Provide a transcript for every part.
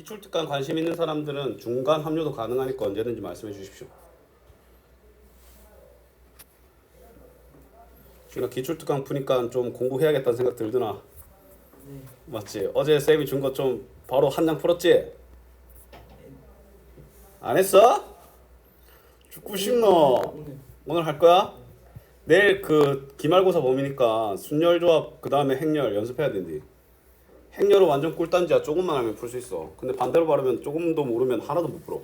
기출특강 관심 있는 사람들은 중간 합류도 가능하니까 언제든지 말씀해 주십시오. 준아 기출특강 푸니까 좀 공부해야겠다는 생각 들드나? 네. 맞지? 어제 쌤이 준 거 좀 바로 한 장 풀었지? 안 했어? 죽고 싶노? 오늘 할 거야? 내일 그 기말고사 범위니까 순열조합 그 다음에 행렬 연습해야 된디. 행렬은 완전 꿀단지야. 조금만 하면 풀 수 있어. 근데 반대로 말하면 조금도 모르면 하나도 못 풀어.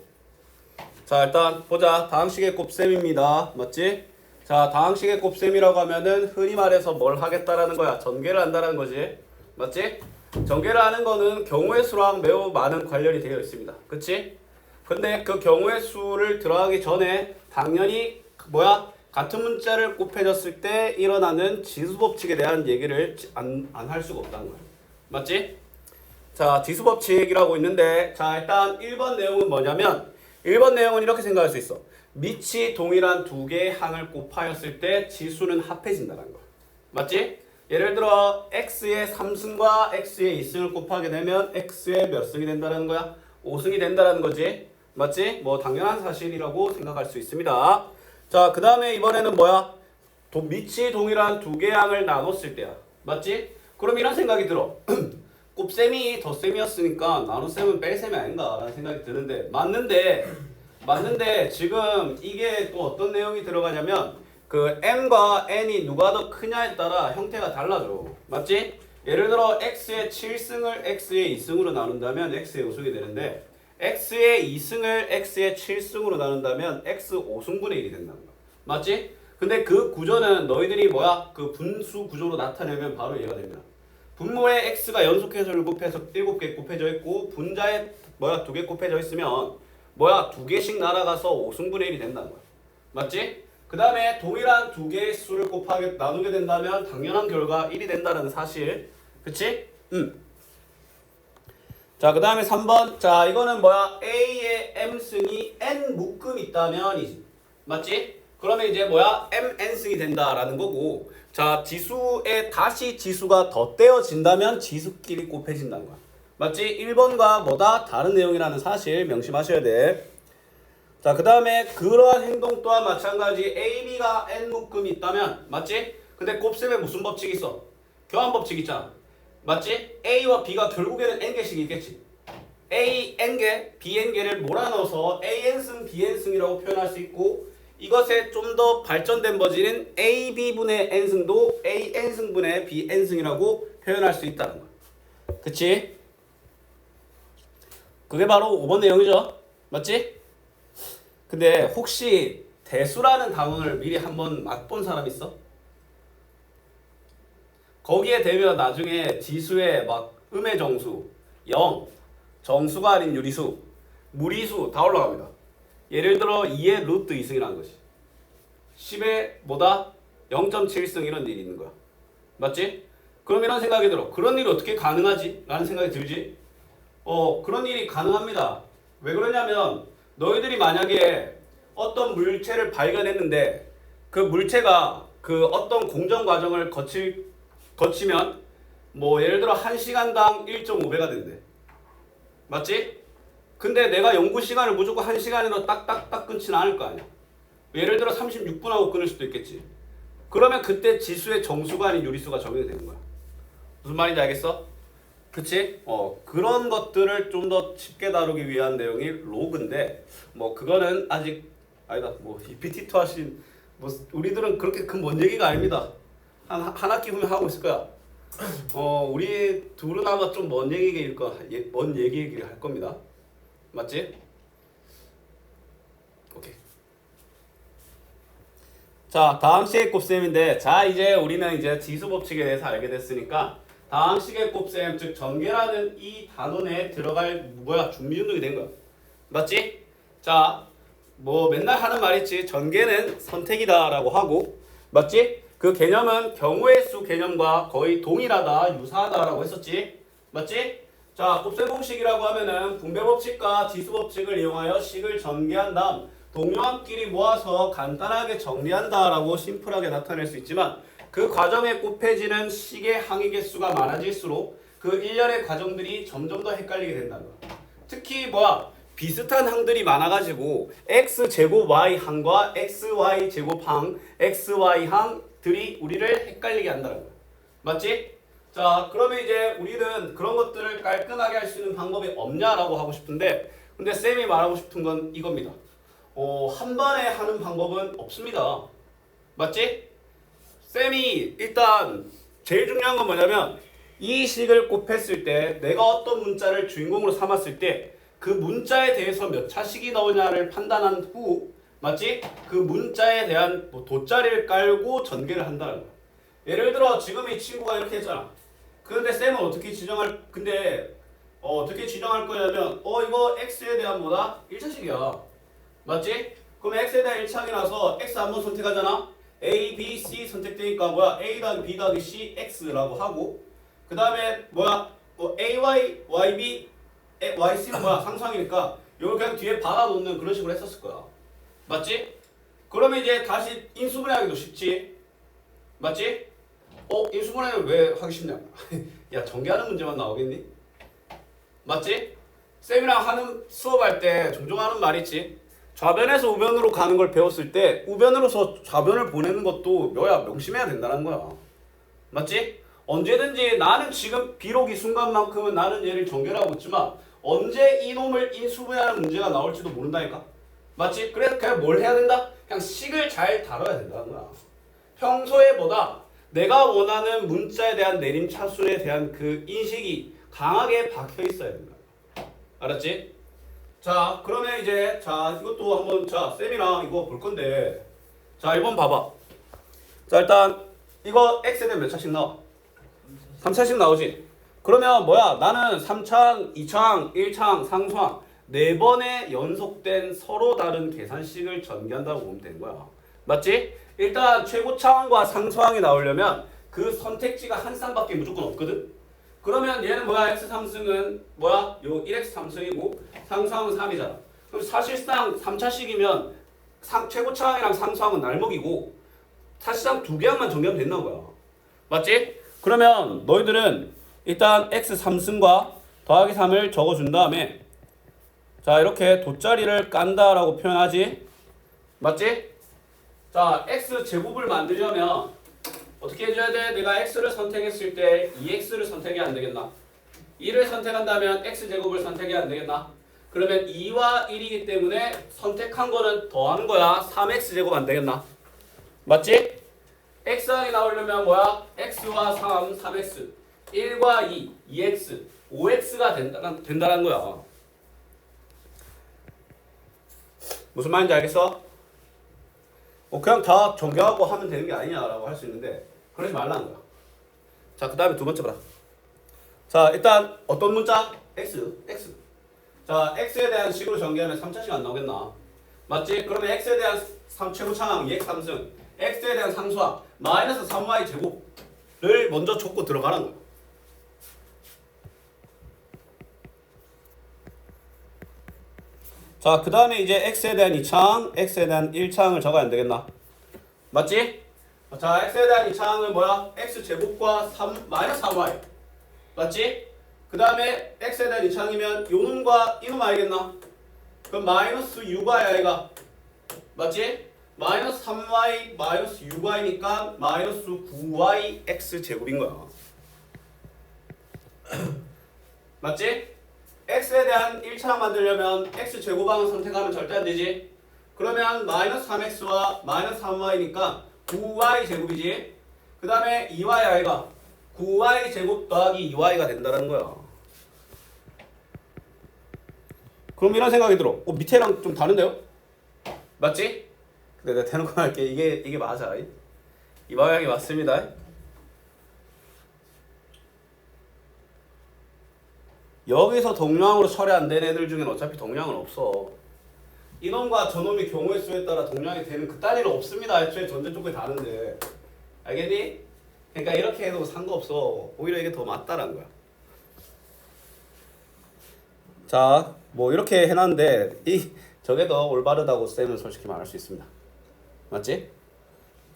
자 일단 보자. 다항식의 곱셈입니다. 맞지? 자 다항식의 곱셈이라고 하면은 흔히 말해서 뭘 하겠다라는 거야. 전개를 한다라는 거지. 맞지? 전개를 하는 거는 경우의 수랑 매우 많은 관련이 되어 있습니다. 그치? 근데 그 경우의 수를 들어가기 전에 당연히 뭐야? 같은 문자를 곱해졌을 때 일어나는 지수법칙에 대한 얘기를 안 할 수가 없다는 거야. 맞지? 자 지수법칙이라고 있는데 자 일단 1번 내용은 뭐냐면 1번 내용은 이렇게 생각할 수 있어. 밑이 동일한 두 개의 항을 곱하였을 때 지수는 합해진다는 거야. 맞지? 예를 들어 x의 3승과 x의 2승을 곱하게 되면 x의 몇 승이 된다는 거야? 5승이 된다는 거지. 맞지? 뭐 당연한 사실이라고 생각할 수 있습니다. 자, 그 다음에 이번에는 뭐야? 밑이 동일한 두 개의 항을 나눴을 때야. 맞지? 그럼 이런 생각이 들어. 곱셈이 덧셈이었으니까 나눗셈은 뺄셈이 아닌가 라는 생각이 드는데 맞는데 지금 이게 또 어떤 내용이 들어가냐면 그 m과 n이 누가 더 크냐에 따라 형태가 달라져. 맞지? 예를 들어 x의 7승을 x의 2승으로 나눈다면 x의 5승이 되는데 x의 2승을 x의 7승으로 나눈다면 x 5승분의 1이 된다는 거야. 맞지? 근데 그 구조는 너희들이 뭐야? 그 분수 구조로 나타내면 바로 이해가 됩니다. 분모에 x가 연속해서 7개 곱해져 있고 분자에 뭐야? 2개 곱해져 있으면 뭐야? 2개씩 날아가서 5승분의 1이 된다는 거야. 맞지? 그 다음에 동일한 두 개의 수를 곱하게 나누게 된다면 당연한 결과 1이 된다는 사실. 그치? 자, 그 다음에 3번. 자, 이거는 뭐야? A의 M승이 N 묶음 있다면이지. 맞지? 그러면 이제 뭐야? MN승이 된다라는 거고. 자, 지수에 다시 지수가 덧대어진다면 지수끼리 곱해진다는 거야. 맞지? 1번과 뭐다? 다른 내용이라는 사실 명심하셔야 돼. 자, 그 다음에 그러한 행동 또한 마찬가지 A, B가 N 묶음이 있다면 맞지? 근데 곱셈에 무슨 법칙이 있어? 교환 법칙 있잖아. 맞지? A와 B가 결국에는 N개씩이 있겠지. A N개, B N개를 몰아넣어서 A N승, B N승이라고 표현할 수 있고 이것에 좀 더 발전된 버전인 A B분의 N승도 A N승분의 B N승이라고 표현할 수 있다는 거야. 그치? 그게 바로 5번 내용이죠. 맞지? 근데 혹시 대수라는 단원을 미리 한번 맛본 사람 있어? 거기에 되면 나중에 지수에 막 음의 정수, 0, 정수가 아닌 유리수, 무리수 다 올라갑니다. 예를 들어 2의 루트 2승이라는 것이 10의 뭐다? 0.7승 이런 일이 있는 거야. 맞지? 그럼 이런 생각이 들어. 그런 일이 어떻게 가능하지? 라는 생각이 들지? 그런 일이 가능합니다. 왜 그러냐면 너희들이 만약에 어떤 물체를 발견했는데 그 물체가 그 어떤 공정 과정을 거치면 뭐 예를 들어 1시간당 1.5배가 된대. 맞지? 근데 내가 연구 시간을 무조건 1시간으로 딱딱딱 끊지는 않을 거 아니야. 예를 들어 36분 하고 끊을 수도 있겠지. 그러면 그때 지수의 정수가 아닌 유리수가 적용이 되는 거야. 무슨 말인지 알겠어? 그치? 그런 것들을 좀 더 쉽게 다루기 위한 내용이 로그인데 뭐 그거는 아직 아니다. 뭐 EPT2 하신 뭐 우리들은 그렇게 큰 먼 얘기가 아닙니다. 한 학기 후면 하고 있을 거야. 우리 둘은 아마 좀 먼 얘기일 거, 먼 얘기를 할 겁니다. 맞지? 오케이. 자, 다항식의 곱셈인데, 자 이제 우리는 이제 지수 법칙에 대해서 알게 됐으니까 다항식의 곱셈, 즉 전개라는 이 단원에 들어갈 뭐야 준비운동이 된 거야. 맞지? 자, 뭐 맨날 하는 말 있지. 전개는 선택이다라고 하고, 맞지? 그 개념은 경우의 수 개념과 거의 동일하다, 유사하다라고 했었지. 맞지? 자, 곱셈 공식이라고 하면은 분배 법칙과 지수 법칙을 이용하여 식을 전개한 다음 동요함끼리 모아서 간단하게 정리한다라고 심플하게 나타낼 수 있지만 그 과정에 곱해지는 식의 항의 개수가 많아질수록 그 일련의 과정들이 점점 더 헷갈리게 된다는 거야. 특히 뭐야 비슷한 항들이 많아가지고 x 제곱 y 항과 xy 제곱 항, xy 항들이 우리를 헷갈리게 한다는 거야. 맞지? 자, 그러면 이제 우리는 그런 것들을 깔끔하게 할 수 있는 방법이 없냐라고 하고 싶은데, 근데 쌤이 말하고 싶은 건 이겁니다. 한 번에 하는 방법은 없습니다. 맞지? 쌤이 일단 제일 중요한 건 뭐냐면 이 식을 곱했을 때 내가 어떤 문자를 주인공으로 삼았을 때 그 문자에 대해서 몇 차식이 나오냐를 판단한 후, 맞지? 그 문자에 대한 뭐 돗자리를 깔고 전개를 한다는 거야. 예를 들어 지금 이 친구가 이렇게 했잖아. 근데 쌤은 어떻게 어떻게 지정할 거냐면 이거 x에 대한 뭐다? 1차식이야. 맞지? 그럼 x에 대한 1차식이 나서 x 한번 선택하잖아. a, b, c 선택되니까 뭐야? a 더하기 b 더하기 c x라고 하고, 그 다음에 뭐야? a, y, y, b, y, c는 뭐야? 상수항이니까 이걸 그냥 뒤에 박아놓는 그런 식으로 했었을 거야. 맞지? 그러면 이제 다시 인수분해하기도 쉽지. 맞지? 인수분해는 왜 하기 쉽냐? 야, 전개하는 문제만 나오겠니? 맞지? 쌤이랑 하는 수업할 때 종종 하는 말 있지. 좌변에서 우변으로 가는 걸 배웠을 때 우변으로서 좌변을 보내는 것도 명심해야 된다는 거야. 맞지? 언제든지 나는 지금 비록 이 순간만큼은 나는 얘를 전개하고 있지만 언제 이놈을 인수분해하는 문제가 나올지도 모른다니까. 맞지? 그래서 그냥 뭘 해야 된다? 그냥 식을 잘 다뤄야 된다는 거야. 평소에 보다 내가 원하는 문자에 대한 내림차순에 대한 그 인식이 강하게 박혀 있어야 된다. 알았지? 자, 그러면 이제 이것도 한번 쌤이랑 이거 볼 건데, 자, 1번 봐봐. 자, 일단 이거 x에 대한 몇 차씩 나와? 3차씩 나오지? 그러면 뭐야? 나는 3창, 2창, 1창, 상수항 4번의 연속된 서로 다른 계산식을 전개한다고 보면 되는 거야. 맞지? 일단 최고차항과 상수항이 나오려면 그 선택지가 한 쌍밖에 무조건 없거든? 그러면 얘는 뭐야? x3승은 뭐야? 요 1x3승이고 상수항은 3이잖아. 그럼 사실상 3차식이면 최고차항이랑 상수항은 날먹이고 사실상 두 개항만 정리하면 된다는 거야. 맞지? 그러면 너희들은 일단 x3승과 더하기 3을 적어준 다음에 자, 이렇게 돗자리를 깐다라고 표현하지? 맞지? 자, x제곱을 만들려면 어떻게 해줘야 돼? 내가 x를 선택했을 때 2x를 선택해야 안 되겠나? 2를 선택한다면 x제곱을 선택해야 안 되겠나? 그러면 2와 1이기 때문에 선택한 거는 더하는 거야. 3x제곱 안 되겠나? 맞지? x항이 나오려면 뭐야? x와 3, 3x 1과 2, 2x 5x가 된다는 거야. 무슨 말인지 알겠어? 그냥 다 전개하고 하면 되는 게 아니냐라고 할 수 있는데 그러지 말라는 거야. 자, 그 다음에 두 번째 봐라. 자, 일단 어떤 문자? x. 자, x에 대한 식으로 전개하면 3차식 안 나오겠나? 맞지? 그러면 x에 대한 최고차항 2x3승, x에 대한 상수항 마이너스 3y 제곱을 먼저 줬고 들어가는 거야. 자, 그 다음에 이제 x에 대한 2차항, x에 대한 1차항을 적어야 안 되겠나? 맞지? 자, x에 대한 2차항은 뭐야? x제곱과 마이너스 3y. 맞지? 그 다음에 x에 대한 2차항이면 요놈과 이놈 알겠나? 그럼 마이너스 6y 아이가. 맞지? 마이너스 3y 마이너스 6y니까 마이너스 9y x제곱인 거야. 맞지? x에 대한 1차항 만들려면 x제곱항을 선택하면 절대 안 되지. 그러면 마이너스 3x와 마이너스 3y니까 9y 제곱이지. 그 다음에 2y 아이가 9y 제곱 더하기 2y가 된다는 거야. 그럼 이런 생각이 들어. 밑에랑 좀 다른데요? 맞지? 근데 내가 대놓고 할게. 이게 맞아. 이 방향이 맞습니다. 여기서 동량으로 처리 안 되는 애들 중에는 어차피 동량은 없어. 이놈과 저놈이 경우의 수에 따라 동량이 되는 그 단위는 없습니다. 애초에 전제 조건이 다른데. 알겠니? 그러니까 이렇게 해도 상관없어. 오히려 이게 더 맞다라는 거야. 자, 뭐 이렇게 해놨는데 저게 더 올바르다고 쌤은 솔직히 말할 수 있습니다. 맞지?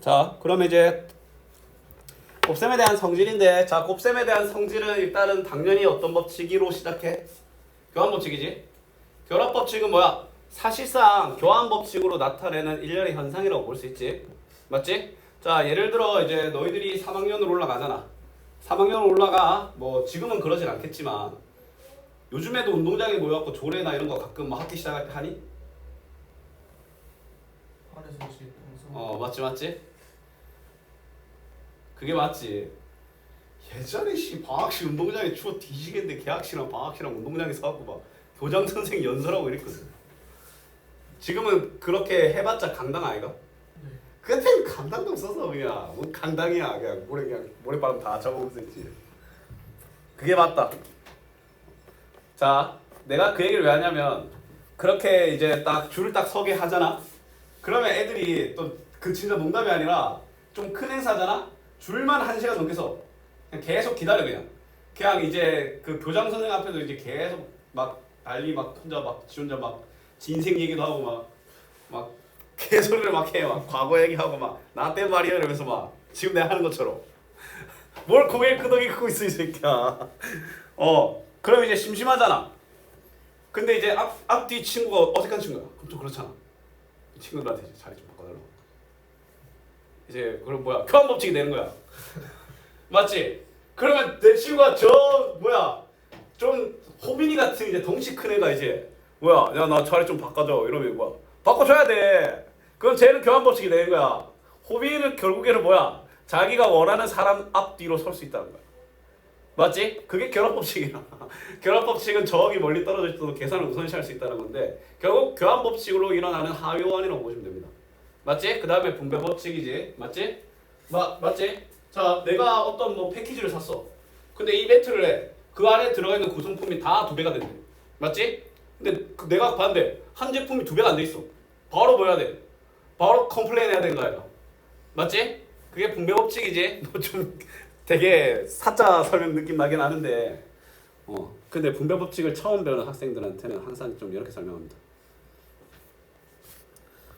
자, 그러면 이제 곱셈에 대한 성질인데, 자, 곱셈에 대한 성질은 일단은 당연히 어떤 법칙으로 시작해? 교환법칙이지. 교환법칙은 뭐야? 사실상 교환법칙으로 나타내는 일련의 현상이라고 볼 수 있지. 맞지? 자, 예를 들어 이제 너희들이 3학년으로 올라가잖아. 3학년으로 올라가. 뭐 지금은 그러진 않겠지만 요즘에도 운동장에 모여갖고 조례나 이런 거 가끔 뭐 학기 시작할 때 하니? 맞지. 그게 맞지. 예전에 방학식 운동장에 추워 뒤지겠는데 개학식이랑 방학식이랑 운동장에서 하고 막 교장 선생 연설하고 이랬거든. 지금은 그렇게 해봤자 강당 아이가? 네. 그때는 강당도 없어서 그냥 뭐 강당이야. 그냥 모래바람 다 잡아오면서 했지. 그게 맞다. 자, 내가 그 얘기를 왜 하냐면 그렇게 이제 딱 줄을 딱 서게 하잖아. 그러면 애들이 또 그 진짜 농담이 아니라 좀 큰 행사잖아. 줄만 1시간 넘게 서. 그냥 계속 기다려 그냥. 그냥 이제 그 교장 선생 앞에서 이제 계속 막 난리 막 혼자 막 지 혼자 막 지 인생 얘기도 하고 막 개소리를 막 해. 막 과거 얘기하고 막 나 때 말이야 이러면서 막 지금 내가 하는 것처럼. 뭘 고개 끄덕이 끄고 있어 이 새끼야. 그럼 이제 심심하잖아. 근데 이제 앞뒤 친구가 어색한 친구야. 그럼 좀 그렇잖아. 이 친구들한테 이제 자리 좀 바꿔달라고. 이제 그럼 뭐야? 교환법칙이 되는 거야. 맞지? 그러면 내 친구가 좀 호빈이 같은 이제 덩치 큰 애가 이제 뭐야? 야 나 자리 좀 바꿔줘 이러면 뭐야? 바꿔줘야 돼. 그럼 쟤는 교환법칙이 되는 거야. 호빈이는 결국에는 뭐야? 자기가 원하는 사람 앞뒤로 설 수 있다는 거야. 맞지? 그게 결합법칙이야. 결합법칙은 저기 멀리 떨어져 있어도 계산을 우선시할 수 있다는 건데 결국 교환법칙으로 일어나는 하요원이라고 보시면 됩니다. 맞지? 그 다음에 분배법칙이지. 맞지? 맞지? 자, 내가 어떤 뭐 패키지를 샀어. 근데 이 매트를 해. 그 안에 들어가 있는 구성품이 다 2배가 된대. 맞지? 근데 내가 봤는데 한 제품이 2배가 안 돼 있어. 바로 뭐 해야 돼? 바로 컴플레인 해야 되는 거야. 맞지? 그게 분배법칙이지. 너 좀 되게 사자 설명 느낌 나긴 하는데 근데 분배법칙을 처음 배우는 학생들한테는 항상 좀 이렇게 설명합니다.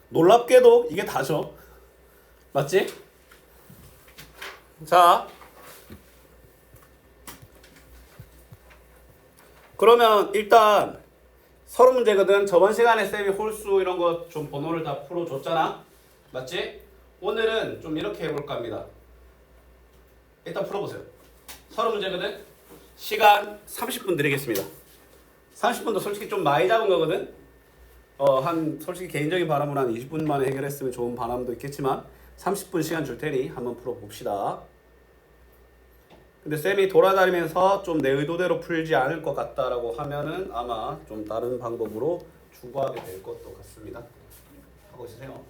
놀랍게도 이게 다죠. 맞지? 자, 그러면 일단 서로 문제거든. 저번 시간에 쌤이 홀수 이런 거 좀 번호를 다 풀어줬잖아. 맞지? 오늘은 좀 이렇게 해볼까 합니다. 일단 풀어보세요. 서로 문제거든. 시간 30분 드리겠습니다. 30분도 솔직히 좀 많이 잡은 거거든. 솔직히 개인적인 바람은 한 20분 만에 해결했으면 좋은 바람도 있겠지만 30분 시간 줄 테니 한번 풀어봅시다. 근데 쌤이 돌아다니면서 좀 내 의도대로 풀지 않을 것 같다라고 하면은 아마 좀 다른 방법으로 추구하게 될 것도 같습니다. 하고 있으세요.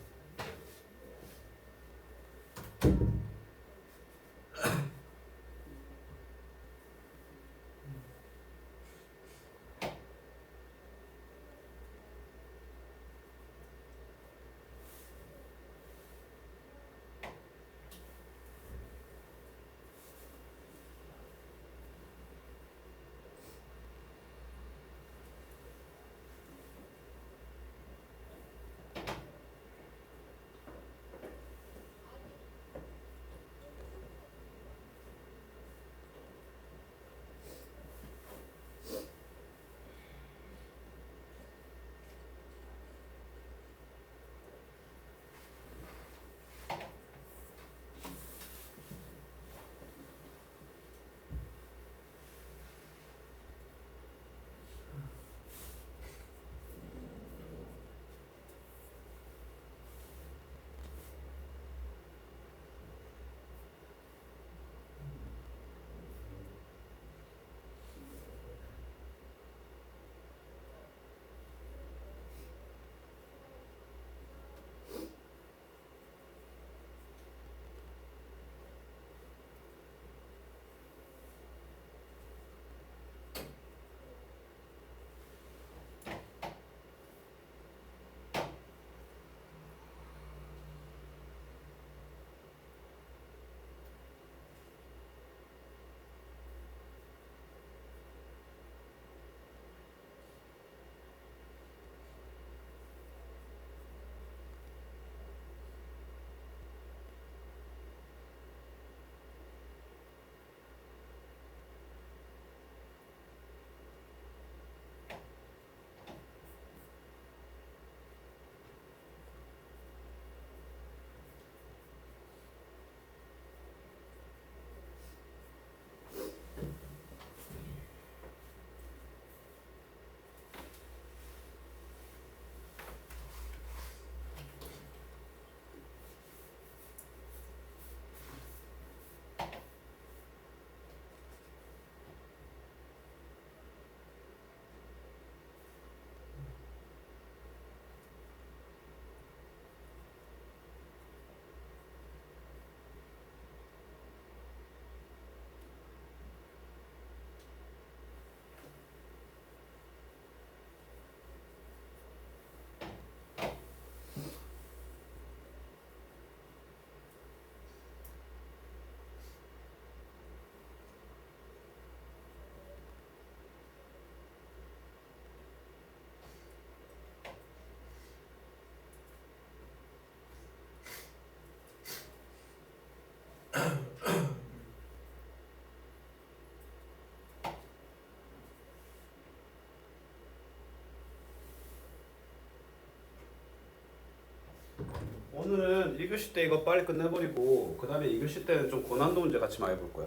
오늘은 1교시 때 이거 빨리 끝내버리고 그 다음에 2교시 때는 좀 고난도 문제 같이 많이 볼 거야.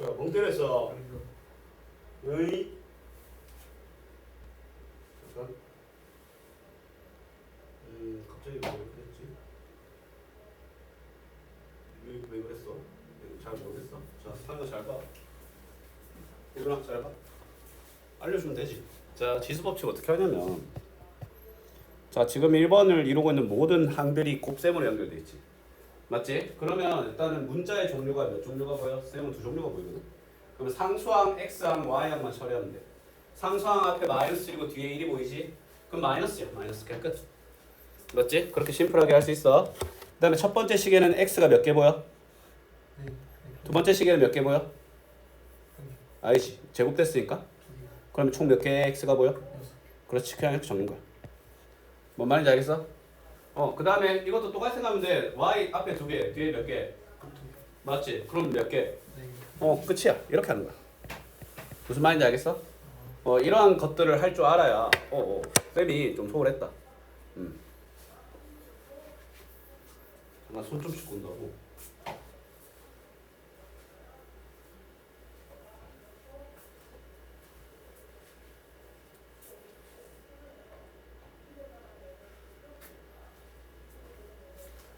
야, 멍 때렸어. 어이? 잠깐. 갑자기 왜 그랬지? 왜 그랬어? 잘 모르겠어. 자, 하는 거 잘 봐. 일어나, 잘 봐. 알려주면 되지. 자, 지수법칙 어떻게 하냐면, 자, 지금 1번을 이루고 있는 모든 항들이 곱셈으로 연결돼 있지. 맞지? 그러면 일단은 문자의 종류가 몇 종류가 보여? 쌤은 두 종류가 보이거든. 그러면 상수항, x항, y항만 처리하면 돼. 상수항 앞에 마이너스 1이고 뒤에 1이 보이지? 그럼 마이너스야. 마이너스 그냥 끝. 맞지? 그렇게 심플하게 할 수 있어. 그 다음에 첫 번째 시계는 x가 몇 개 보여? 두 번째 시계는 몇 개 보여? 아니지. 제곱됐으니까. 그러면 총 몇 개의 x가 보여? 그렇지. 그냥 이렇게 적는 거야. 뭔 말인지 알겠어? 그 다음에 이것도 똑같이 생각하면 돼. y 앞에 2개, 뒤에 몇 개? 맞지? 그럼 몇 개? 끝이야. 이렇게 하는 거야. 무슨 말인지 알겠어? 이러한 것들을 할 줄 알아야 쌤이 좀 소홀했다. 잠깐 손 좀 씻고 온다고.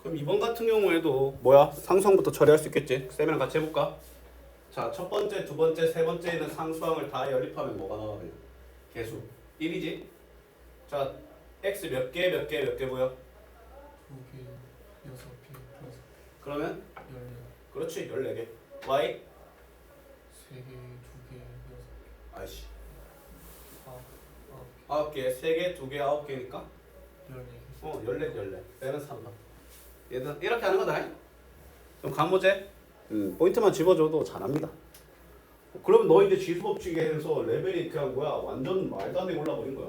그럼 이번 같은 경우에도 뭐야? 상수항부터 처리할 수 있겠지? 쌤이랑 같이 해볼까? 자, 첫 번째, 두 번째, 세 번째에 있는 상수항을 다 연립하면 뭐가 나와? 그냥 개수 1이지? 자, x 몇 개, 몇 개, 몇 개 보여? 2개, 6개, 그러면? 14. 그렇지, 14개. y? 3개, 2개, 6개. 아이씨. 9개. 9개, 3개, 2개, 9개니까? 14개. 14. 빼는 3번. 얘들 이렇게 하는 거다. 그럼 간모제? 포인트만 집어줘도 잘합니다. 그러면 너 이제 지수법칙에 해서 레벨이 그냥 뭐야 완전 말도 안 되게 올라버린 거야.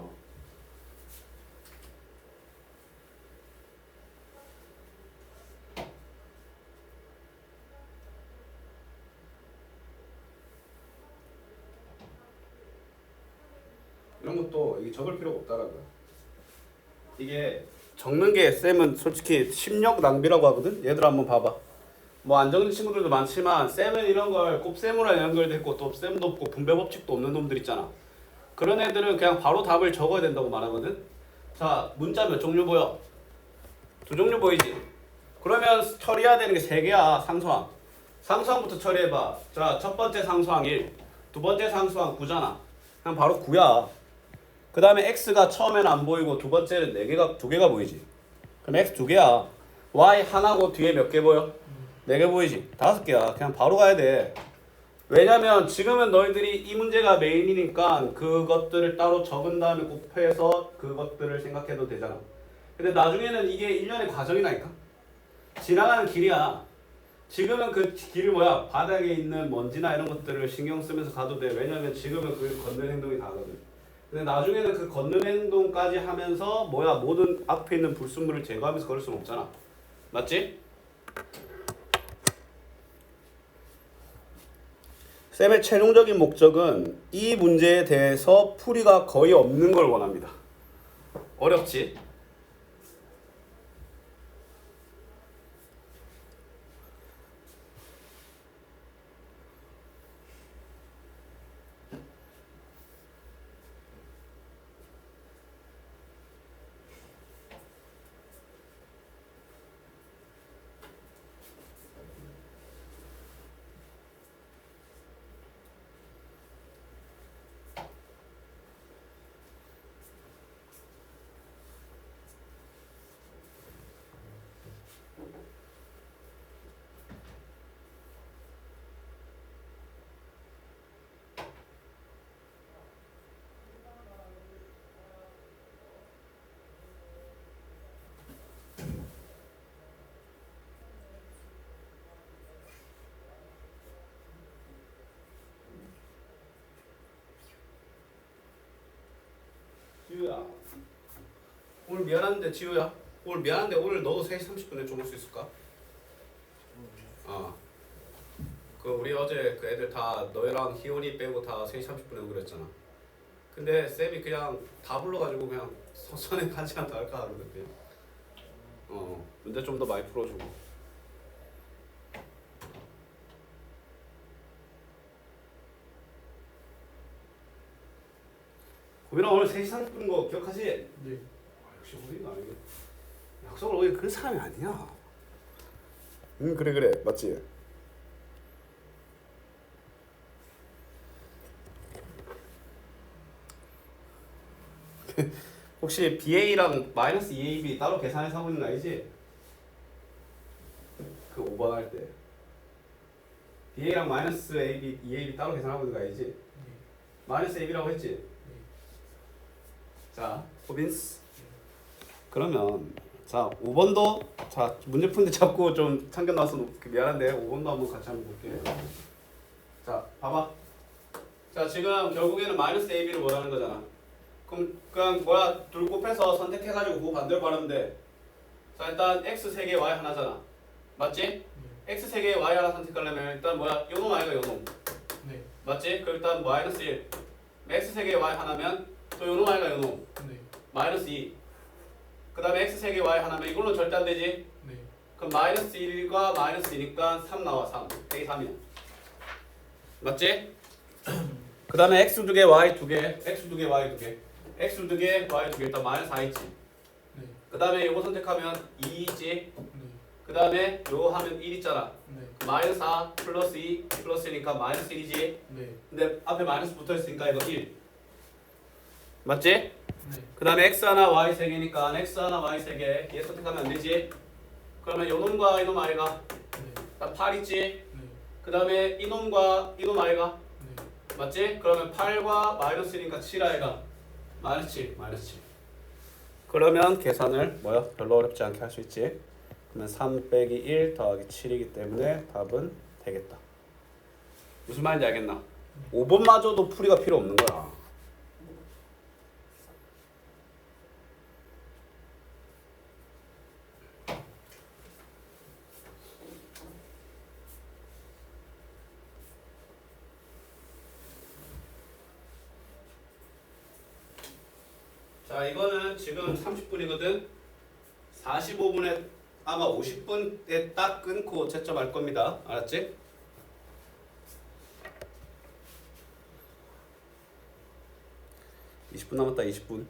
이런 것도 이게 적을 필요가 없다라고요. 이게 적는 게 쌤은 솔직히 심력 낭비라고 하거든. 얘들 한번 봐봐. 뭐 안 적는 친구들도 많지만 쌤은 이런 걸 곱셈으로 연결됐고 또 쌤도 없고 분배 법칙도 없는 놈들 있잖아. 그런 애들은 그냥 바로 답을 적어야 된다고 말하거든. 자, 문자 몇 종류 보여? 두 종류 보이지? 그러면 처리해야 되는 게 세 개야. 상수항. 상수항부터 처리해봐. 자, 첫 번째 상수항 1, 두 번째 상수항 9잖아. 그냥 바로 9야. 그 다음에 x가 처음에는 안 보이고 두 번째는 2개가 보이지. 그럼 x 2개야. y 하나고 뒤에 몇 개 보여? 4개 보이지? 5개야. 그냥 바로 가야 돼. 왜냐면 지금은 너희들이 이 문제가 메인이니까 그것들을 따로 적은 다음에 곱해서 그것들을 생각해도 되잖아. 근데 나중에는 이게 일련의 과정이라니까. 지나가는 길이야. 지금은 그 길이 뭐야? 바닥에 있는 먼지나 이런 것들을 신경 쓰면서 가도 돼. 왜냐면 지금은 그 걷는 행동이 다거든. 근데 나중에는 그 걷는 행동까지 하면서 뭐야? 모든 앞에 있는 불순물을 제거하면서 걸을 수는 없잖아. 맞지? 쌤의 최종적인 목적은 이 문제에 대해서 풀이가 거의 없는 걸 원합니다. 어렵지? 오늘 미안한데 지우야. 오늘 미안한데 오늘 너도 3시 30분에 좀 올 수 있을까? 어. 그 우리 어제 그 애들 다 너희랑 희원이 빼고 다 3시 30분에 오기로 했잖아. 근데 쌤이 그냥 다 불러가지고 그냥 선선에 한 시간 더 할까 그러거든. 문제 좀 더 많이 풀어주고. 고민아 오늘 3시 30분 거 기억하지? 네. 역시 우리가 아니게 약속을 오늘 그 사람이 아니야. 응 그래 맞지? 혹시 BA랑 마이너스 2AB 따로 계산해서 하고 있는 거 아니지? 그 5번 할 때 BA랑 마이너스 AB, 2AB 따로 계산하고 있는 거 아니지? 네. 마이너스 AB라고 했지? 네. 자, 호빈스. 그러면 자 5번도 자 문제 푸는데 자꾸 좀 참견 나와서 미안한데 5번도 한번 같이 한번 볼게. 자 봐봐. 자 지금 결국에는 마이너스 AB를 뭐라는 거잖아. 그럼 뭐야 둘 곱해서 선택해가지고 그거 반대로 말하면 돼. 자 일단 x 3개 y 하나잖아. 맞지? 네. x 3개 y 하나 선택하려면 일단 뭐야 요놈 아이가 요놈. 네. 맞지? 그럼 일단 마이너스 1 x 3개 y 하나면 또 요놈 아이가 요놈 네. 마이너스 2 그 다음에 x 3개 y 하나면 이걸로 절대 안 되지? 네. 그럼 마이너스 1과 마이너스 2니까 3 나와 3 여기 3이야 맞지? 그 다음에 x 2개 y 2개 x 2개 y 2개 x 2개 y 2개 일단 마이너스 4 있지 네. 그 다음에 요거 선택하면 2 있지 네. 그 다음에 요거 하면 1 있잖아 네. 마이너스 4 플러스 2 플러스니까 마이너스 1이지 네. 근데 앞에 마이너스 붙어있으니까 이거 1 맞지? 네. 그 다음에 x 하나 y 3개니까 x 하나 y 3개 얘 선택하면 안 되지 그러면 요놈과 이놈 아이가 네. 다 8 있지 네. 그 다음에 이놈과 이놈 아이가 네. 맞지? 그러면 8과 마이너스 1이니까 7 아이가 마이너스 7 그러면 계산을 뭐야? 별로 어렵지 않게 할 수 있지 그러면 3 빼기 1 더하기 7이기 때문에 답은 되겠다 무슨 말인지 알겠나? 5번마저도 풀이가 필요 없는 거야 자 이거는 지금 30분이거든 45분에 아마 50분에 딱 끊고 채점할 겁니다 알았지? (20분) 남았다 20분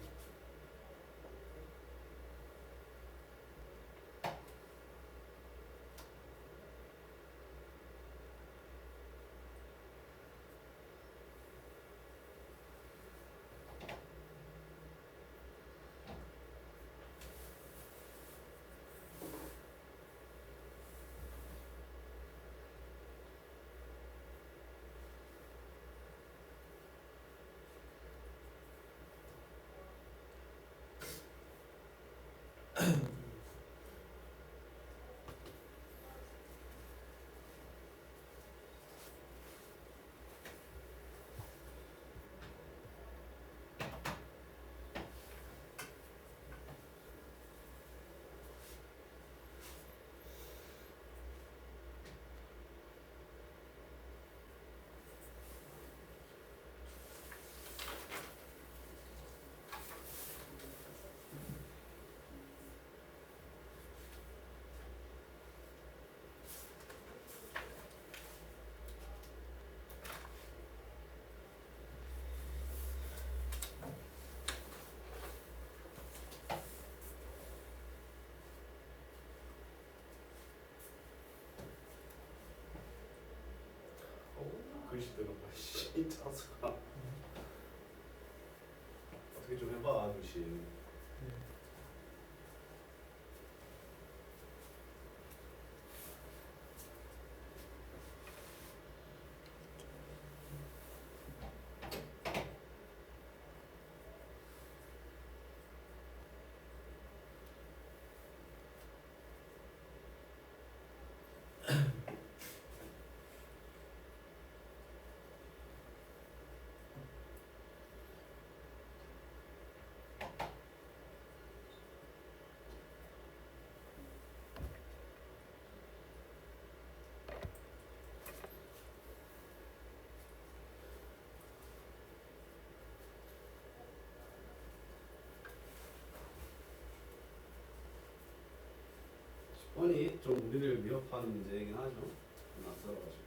글씨 들어봐 씨 짜증나 어떻게 좀 해봐 글씨 뻔히 좀 우리를 위협하는 문제이긴 하죠. 낯설어가지고.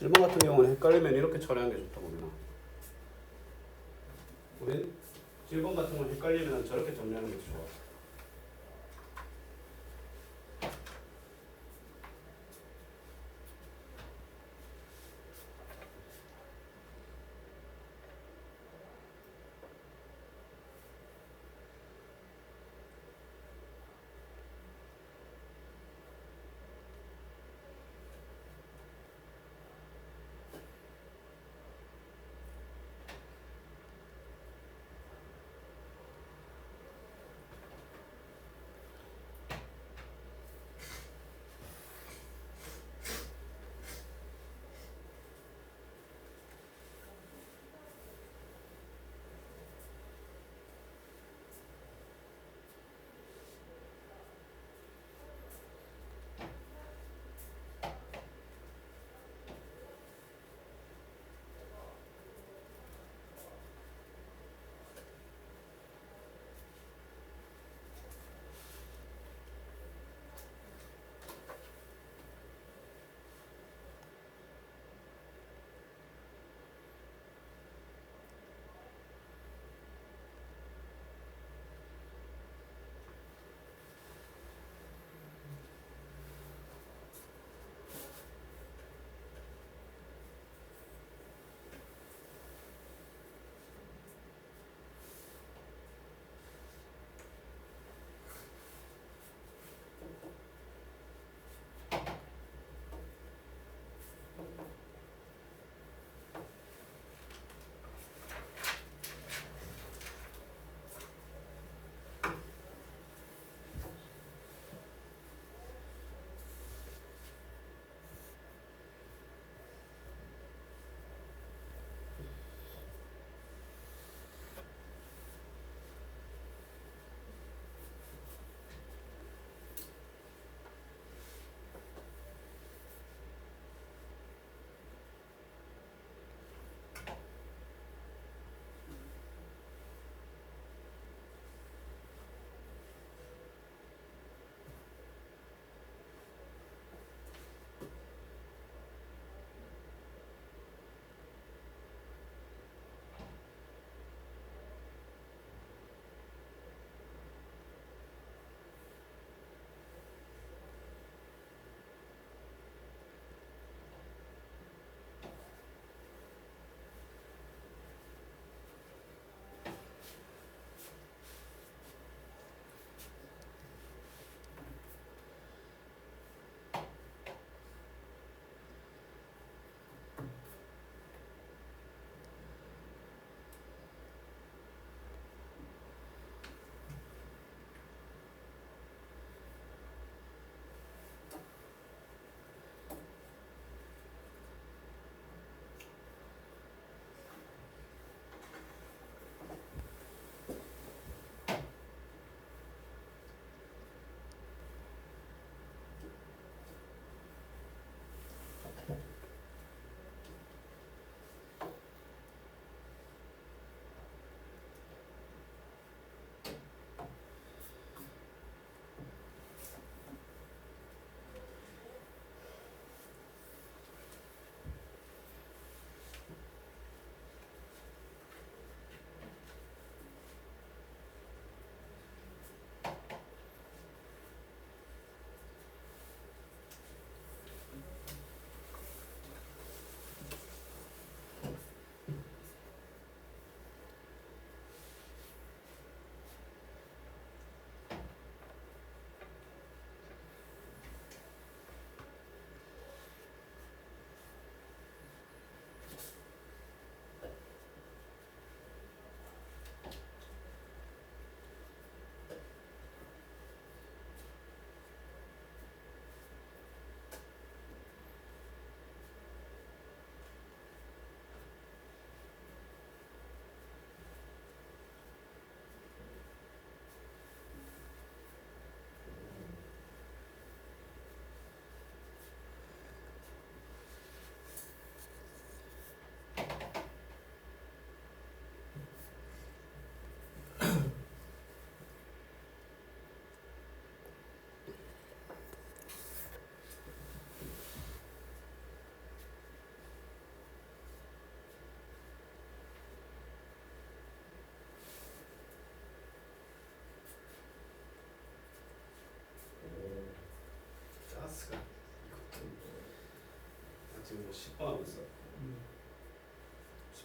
질문 같은 경우는 헷갈리면 이렇게 처리하는 게 좋다고 우리는. 우린 질문 같은 건 헷갈리면 저렇게 정리하는 게 좋아.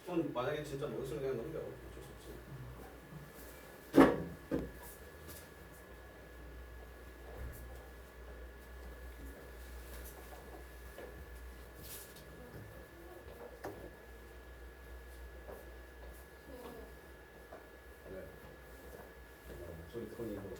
그건 만약에 진짜 모르시면 그냥 넘겨. 어쩔 수 없지. 네. 목소리 톤이 뭐.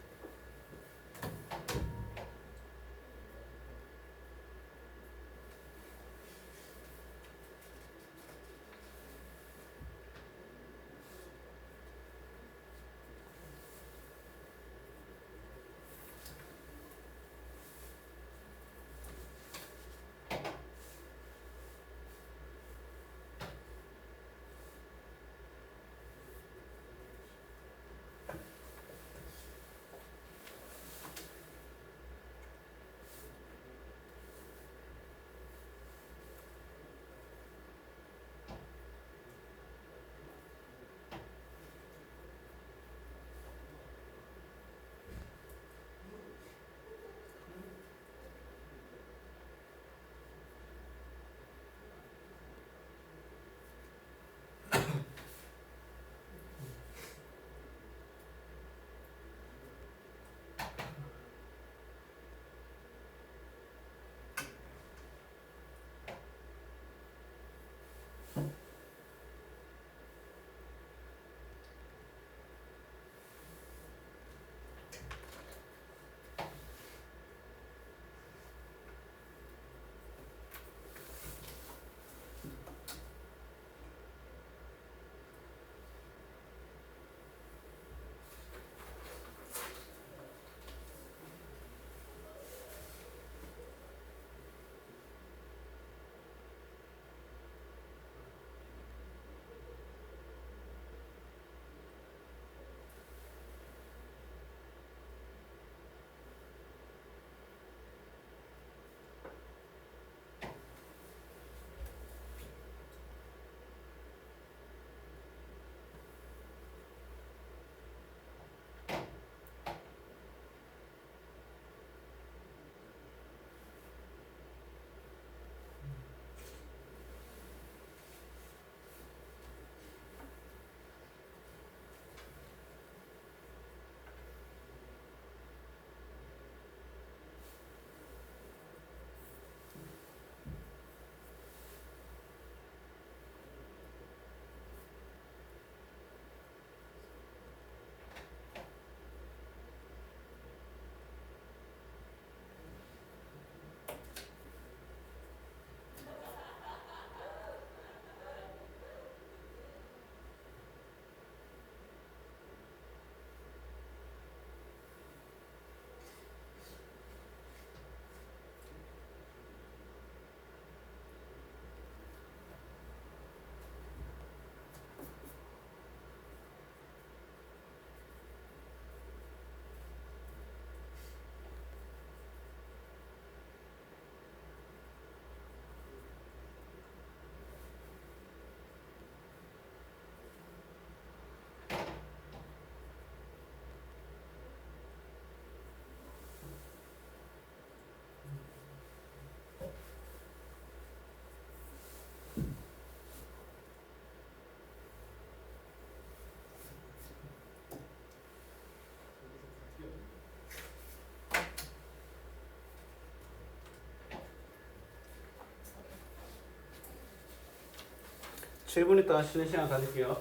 칠 분 있다 쉬는 시간 가질게요.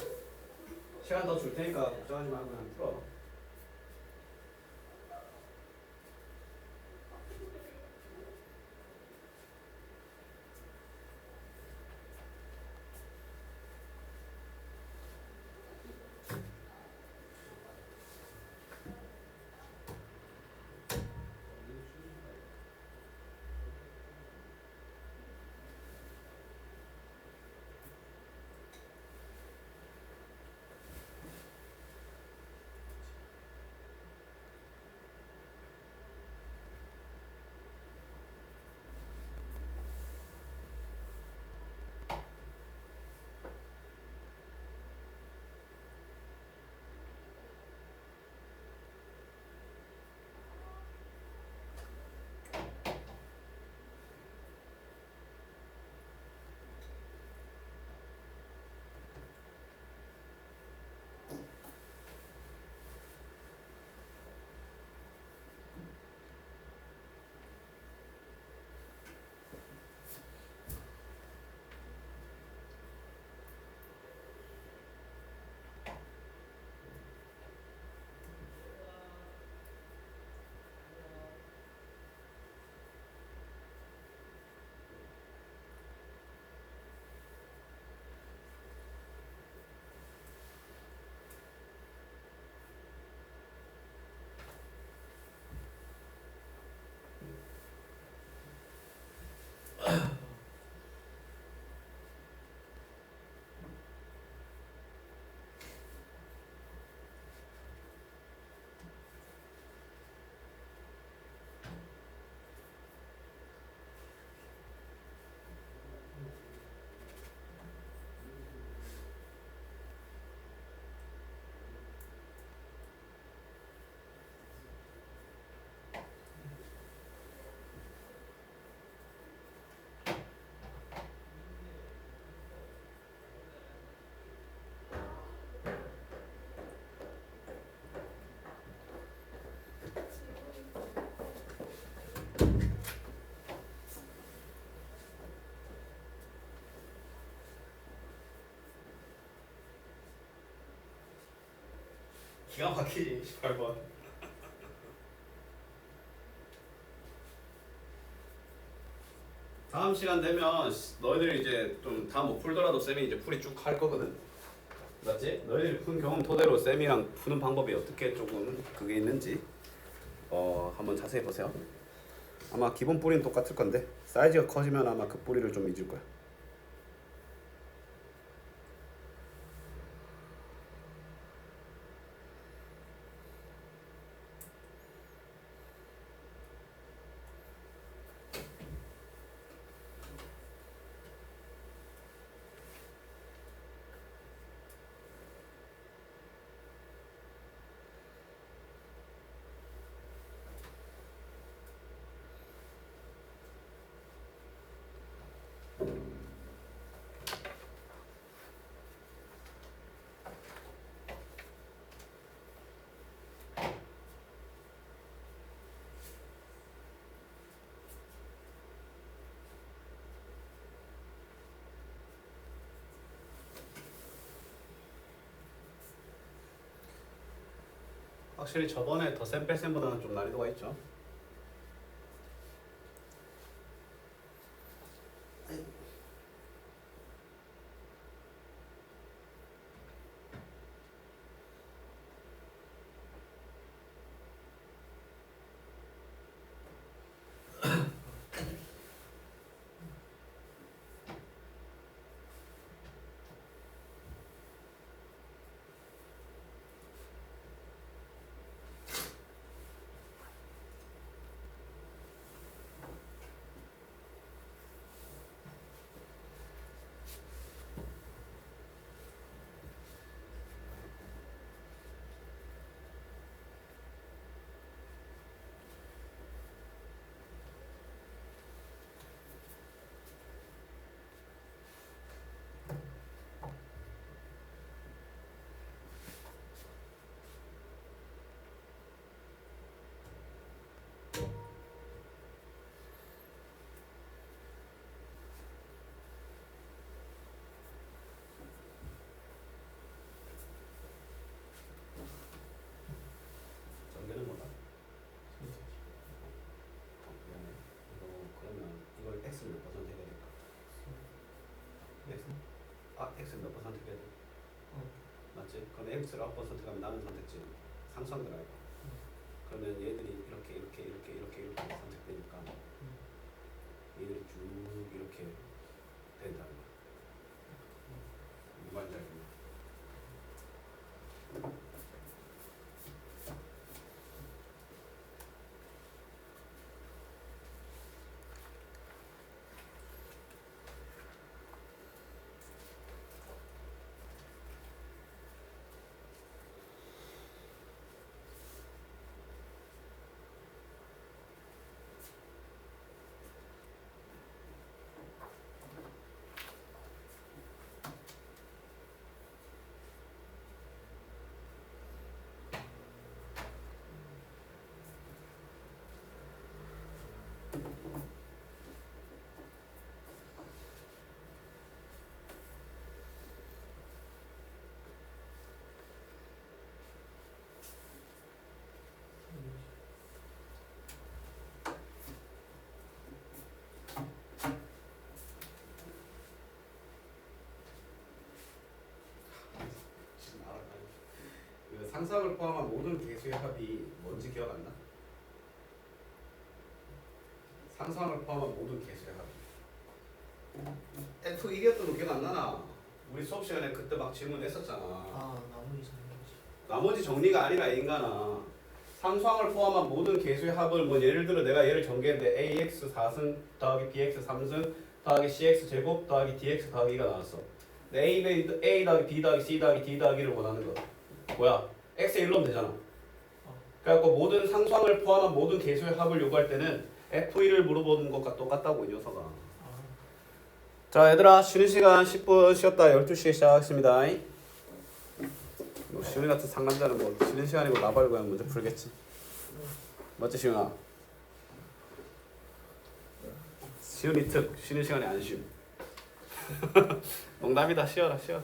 시간 더 줄 테니까 걱정하지 말고 그냥 풀어. 기가 막히지 18번. 다음 시간 되면 너희들이 이제 좀 다 못 풀더라도 쌤이 이제 풀이 쭉 할 거거든. 맞지? 너희들이 푼 경험 토대로 쌤이랑 푸는 방법이 어떻게 조금 그게 있는지 한번 자세히 보세요. 아마 기본 뿌리는 똑같을 건데 사이즈가 커지면 아마 그 뿌리를 좀 잊을 거야. 확실히 저번에 더셈 뺄셈보다는 좀 난이도가 있죠. 전개는 뭐다? 미안해. 그러면 이걸 x 몇 퍼센트 해야 될까? x 몇 퍼센트 해야 돼? 맞지? 그럼 x를 아홉 퍼센트 가면 나는 선택지 상수항 들어가. 그러면 얘들이 이렇게 선택되니까 얘들이 쭉 이렇게 된다는 거야. 무관자리 지금 알아. 그 상수항을 포함한 모든 개수의 합이 뭔지 기억 안 나? 상수항을 포함한 모든 개수의 합. F 이겼던 거 기억 안 나나? 우리 수업 시간에 그때 막 질문했었잖아. 나머지 정리지. 나머지 정리가 아니라 인간아. 상수항을 포함한 모든 개수의 합을 뭐 예를 들어 내가 얘를 전개했는데 ax 4승 더하기 bx 3승 더하기 cx 제곱 더하기 dx 더하기 2가 나왔어. a 더하기 b 더하기 c 더하기 d 더하기를 원하는 거. 뭐야? x에 1 넣으면 되잖아. 그래갖고 모든 상수항을 포함한 모든 개수의 합을 요구할 때는 f1을 물어보는 것과 똑같다고 이 녀석아. 자 얘들아 쉬는 시간 10분 쉬었다 12시에 시작하겠습니다. 뭐 시훈이 같은 상남자는 뭐 쉬는 시간이고 나발고 그냥 먼저 풀겠지. 맞지 시훈아? 시훈이 특 쉬는 시간에 안 쉬음. 농담이다. 쉬어라 쉬어.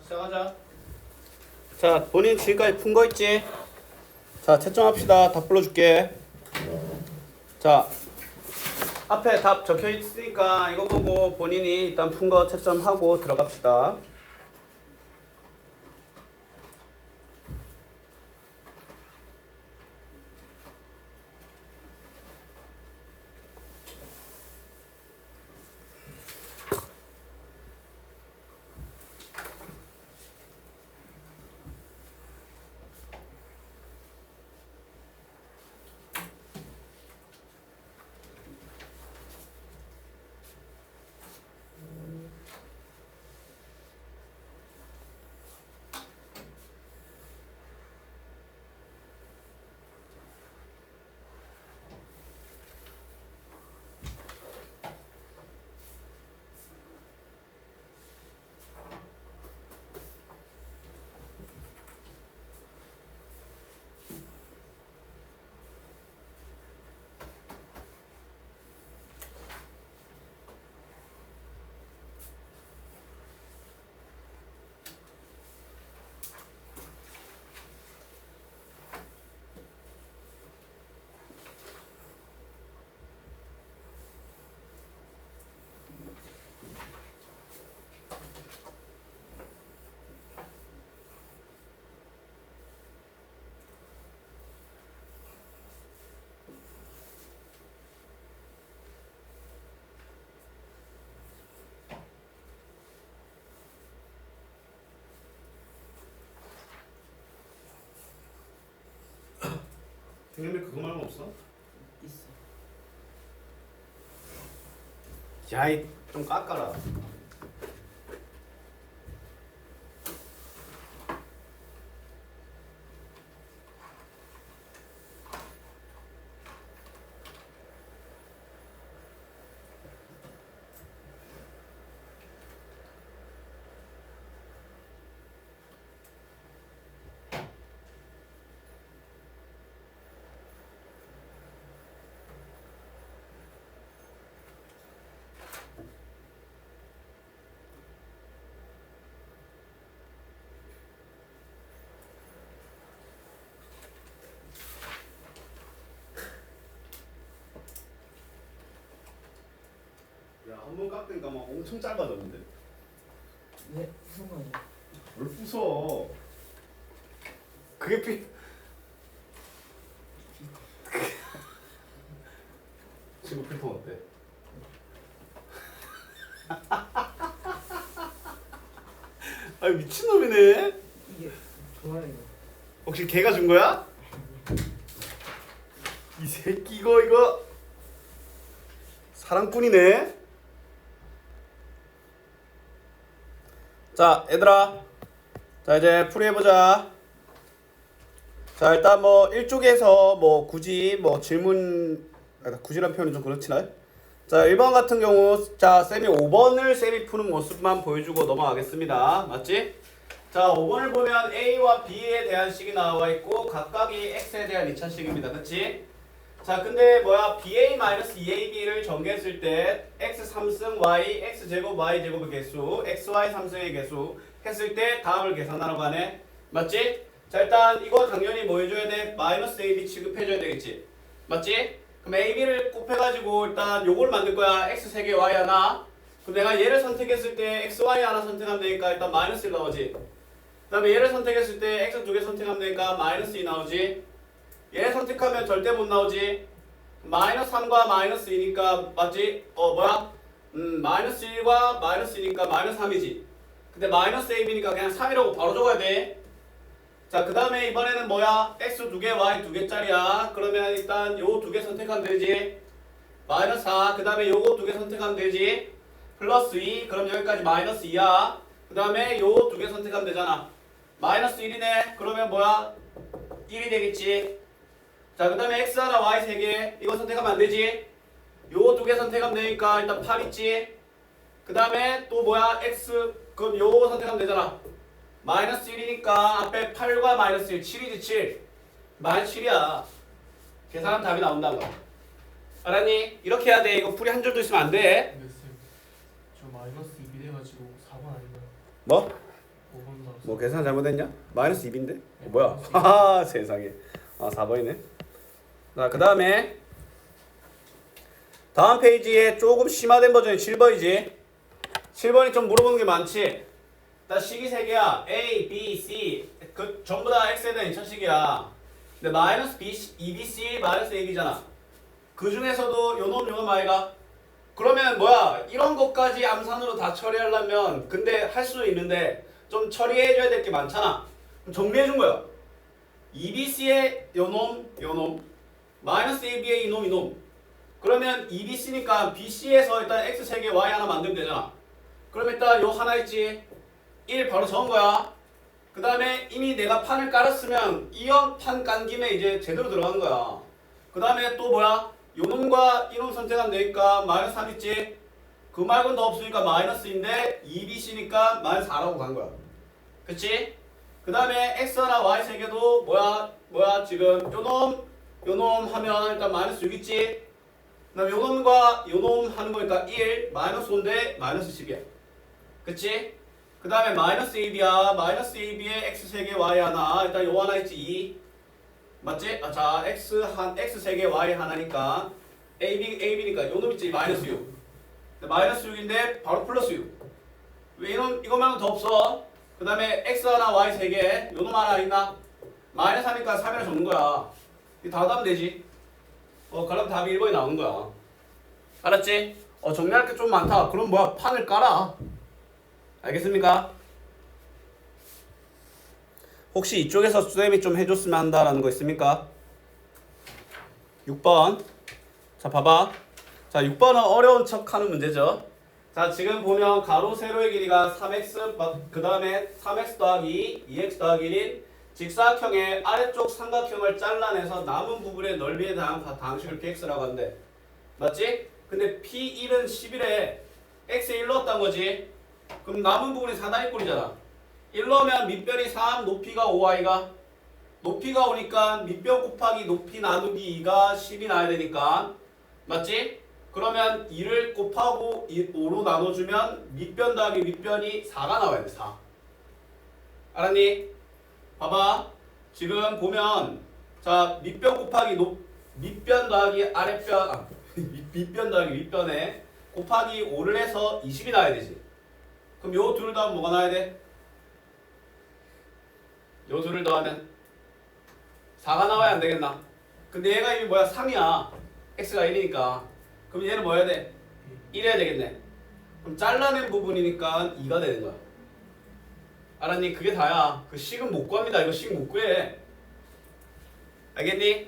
시작하자. 자, 본인 지금까지 푼 거 있지? 자, 채점합시다. 답 불러줄게. 자, 앞에 답 적혀 있으니까 이거 보고 본인이 일단 푼 거 채점하고 들어갑시다. 등현배 그거 말고 없어? 있어. 야이 좀 깎아라. 야, 한 번 깎으니까 막 엄청 짧아졌는데? 네, 무슨 거예요? 뭘 부숴? 그게 지금 필터 어때? 아 미친놈이네. 이게 좋아요. 혹시 걔가 준 거야? 이 새끼 이거 사랑꾼이네. 자 얘들아, 자 이제 풀이해보자. 자 일단 뭐 일쪽에서 뭐 굳이 뭐 질문, 굳이란 표현은 좀 그렇지나. 자 1번 같은 경우 자 쌤이 5번을 쌤이 푸는 모습만 보여주고 넘어가겠습니다. 맞지? 자 5번을 보면 A와 B에 대한 식이 나와 있고 각각이 X에 대한 2차식입니다. 그치? 자 근데 뭐야 BA-2AB를 전개했을 때 X 3승 Y X제곱 Y제곱의 개수 XY 3승의 개수 했을 때 답을 계산하라고 하네. 맞지? 자 일단 이거 당연히 뭐 해줘야 돼? 마이너스 AB 취급해줘야 되겠지. 맞지? 그럼 AB를 곱해가지고 일단 요걸 만들 거야. X 3개 Y 하나. 그럼 내가 얘를 선택했을 때 XY 하나 선택하면 되니까 일단 마이너스 1 나오지. 그 다음에 얘를 선택했을 때 X 2개 선택하면 되니까 마이너스 2 나오지. 얘 선택하면 절대 못 나오지. 마이너스 3과 마이너스 2니까 맞지? 마이너스 1과 마이너스 2니까 마이너스 3이지. 근데 마이너스 AB니까 그냥 3이라고 바로 적어야 돼. 자 그 다음에 이번에는 뭐야? X 2개 Y 2개짜리야. 그러면 일단 요 2개 선택하면 되지. 마이너스 4. 그 다음에 요거 2개 선택하면 되지. 플러스 2. 그럼 여기까지 마이너스 2야. 그 다음에 요 2개 선택하면 되잖아. 마이너스 1이네. 그러면 뭐야? 1이 되겠지. 자, 그 다음에 X 하나, Y 3개. 이거 선택하면 안 되지. 요거 2개 선택하면 되니까 일단 8 있지. 그 다음에 또 뭐야? X. 그럼 요거 선택하면 되잖아. 마이너스 1이니까 앞에 8과 마이너스 1. 7이지, 7. 마이너스 7이야. 계산하면 답이 나온다고. 알았니? 이렇게 해야 돼. 이거 풀이 한 줄도 있으면 안 돼. 네, 쌤. 저 마이너스 2 돼가지고 4번 아닌가요? 뭐? 5번 뭐 계산 잘못했냐? 마이너스 2인데? 뭐야? 하하 세상에. 아 4번이네. 자 그다음에 다음 페이지에 조금 심화된 버전이 7번이지. 7번이 좀 물어보는 게 많지. 나 식이 3개야. A, B, C 그 전부 다 X에 대한 2차식이야. 근데 마이너스 B, 2BC 마이너스 AB잖아. 그 중에서도 요놈 아이가 그러면 뭐야 이런 것까지 암산으로 다 처리하려면 근데 할 수도 있는데 좀 처리해줘야 될 게 많잖아. 그럼 정리해준 거야. 2BC의 요놈 마이너스 AB의 이놈 그러면 2BC니까 BC에서 일단 X 3개 Y 하나 만들면 되잖아. 그럼 일단 요 하나 있지 1 바로 적은 거야. 그 다음에 이미 내가 판을 깔았으면 이형 판 깐 김에 이제 제대로 들어가는 거야. 그 다음에 또 뭐야 요놈과 이놈 선택하면 되니까 마이너스 3 있지. 그 말고는 더 없으니까 마이너스인데 2BC니까 마이너스 4라고 간 거야. 그치? 그 다음에 X 하나 Y 3개도 뭐야 지금 요놈 하면 일단 마이너스 6 있지. 그 다음에 요놈과 요놈 하는 거니까 1 마이너스 5인데 마이너스 10이야. 그치? 그 다음에 마이너스 2B야. 마이너스 2B에 X 3개 Y 하나 일단 요 하나 있지 2 맞지? 자 X 3개 Y 하나니까 AB니까 요놈 있지 마이너스 6 마이너스 6인데 바로 플러스 6 왜 이거 말고 더 없어. 그 다음에 X 하나 Y 3개 요놈 하나 있나? 마이너스 하니까 3이라 적는 거야. 이거 다 하면 되지. 그럼 답이 1번이 나오는 거야. 알았지? 정리할 게 좀 많다. 그럼 뭐야 판을 깔아. 알겠습니까? 혹시 이쪽에서 쌤이 좀 해줬으면 한다라는 거 있습니까? 6번. 자 봐봐. 자 6번은 어려운 척 하는 문제죠. 자 지금 보면 가로 세로의 길이가 3x 그 다음에 3x 더하기 2x 더하기 1인 직사각형의 아래쪽 삼각형을 잘라내서 남은 부분의 넓이에 대한 방식을 px라고 하는데 맞지? 근데 p1은 10이래. x에 1 넣었단 거지. 그럼 남은 부분이 사다리꼴이잖아. 1 넣으면 밑변이 3 높이가 5i가 높이가 오니까 밑변 곱하기 높이 나누기 2가 10이 나야 되니까 맞지? 그러면 2를 곱하고 5로 나눠주면 밑변 더하기 밑변이 4가 나와야 돼. 4 알았니? 봐봐 지금 보면 자 밑변 곱하기 밑변 더하기 아랫변 밑변 더하기 윗변에 곱하기 5를 해서 20이 나와야 되지. 그럼 요 둘을 더하면 뭐가 나와야 돼? 요 둘을 더하면 4가 나와야 안 되겠나? 근데 얘가 이미 뭐야 3이야. x가 1이니까 그럼 얘는 뭐 해야 돼? 1 해야 되겠네. 그럼 잘라낸 부분이니까 2가 되는 거야. 알았니? 그게 다야. 그 식은 못 구합니다. 이거 식 못 구해. 알겠니?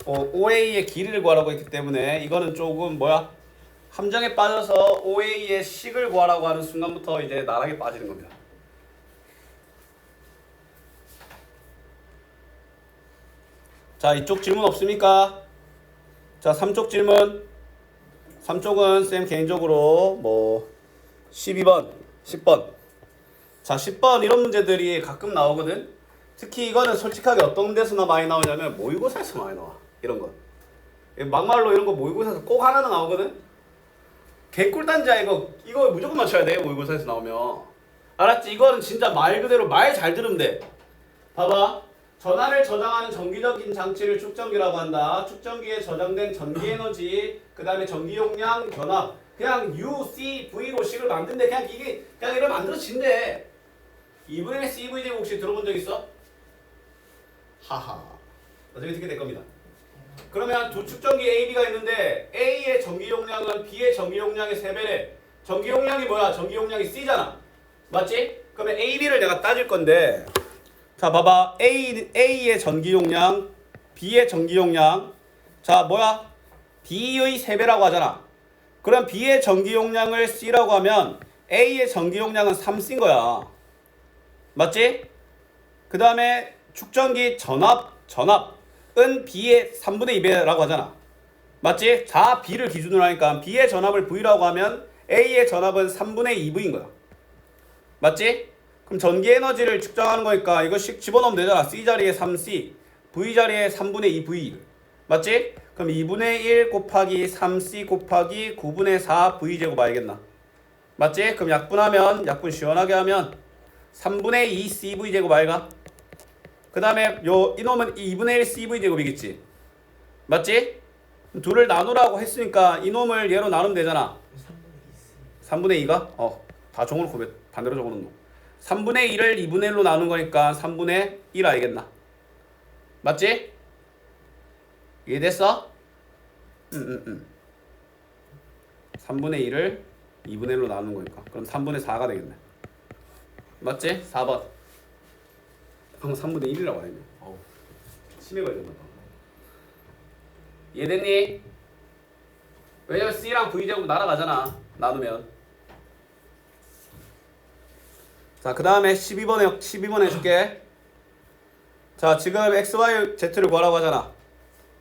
OA의 길이를 구하라고 했기 때문에 이거는 조금 뭐야? 함정에 빠져서 OA의 식을 구하라고 하는 순간부터 이제 나락에 빠지는 겁니다. 자 이쪽 질문 없습니까? 자 3쪽 질문. 3쪽은 쌤 개인적으로 뭐 12번 10번 자 10번 이런 문제들이 가끔 나오거든. 특히 이거는 솔직하게 어떤 데서나 많이 나오냐면 모의고사에서 많이 나와. 이런 거 막말로 이런 거 모의고사에서 꼭 하나는 나오거든. 개꿀단지야. 이거 무조건 맞춰야 돼. 모의고사에서 나오면 알았지? 이거는 진짜 말 그대로 말 잘 들으면 돼. 봐봐 전하를 저장하는 정기적인 장치를 축전기라고 한다. 축전기에 저장된 전기 에너지 그 다음에 전기 용량 전압 그냥 U, C, V로 식을 만든데 그냥 이게 그냥 이러면 만들어진대. 2분의 CV 제곱 혹시 들어본 적 있어? 하하 나중에 듣게 될 겁니다. 그러면 두 축전기 A, B가 있는데 A의 전기 용량은 B의 전기 용량의 3배래. 전기 용량이 뭐야? 전기 용량이 C잖아. 맞지? 그러면 A, B를 내가 따질 건데 자 봐봐 A의 전기 용량 B의 전기 용량 자 뭐야? B의 3배라고 하잖아. 그럼 B의 전기 용량을 C라고 하면 A의 전기 용량은 3C인 거야. 맞지? 그 다음에 축전기 전압은 B의 3분의 2배라고 하잖아. 맞지? 자 B를 기준으로 하니까 B의 전압을 V라고 하면 A의 전압은 3분의 2V인 거야. 맞지? 그럼 전기 에너지를 측정하는 거니까 이거씩 집어넣으면 되잖아. C 자리에 3C, V 자리에 3분의 2V. 맞지? 그럼 2분의 1 곱하기 3C 곱하기 9분의 4 V제곱 알겠나? 맞지? 그럼 약분 시원하게 하면 3분의 2 cv 제곱 아이가? 그 다음에 이놈은 2분의 1 cv 제곱이겠지. 맞지? 둘을 나누라고 했으니까 이놈을 얘로 나누면 되잖아. 3분의 2가? 다 적어놓고 왜 반대로 적어놓노? 3분의 1을 2분의 1로 나눈 거니까 3분의 1 알겠나? 맞지? 이해됐어? 3분의 1을 2분의 1로 나누는 거니까 그럼 3분의 4가 되겠네. 맞지? 4번. 방금 3분의 1이라고 했네. 치매 걸렸나 봐. 이해됐니? 왜냐면 C랑 V제곱 날아가잖아. 나누면. 자, 그 다음에 12번 해줄게. 자, 지금 X, Y, Z를 구하라고 하잖아.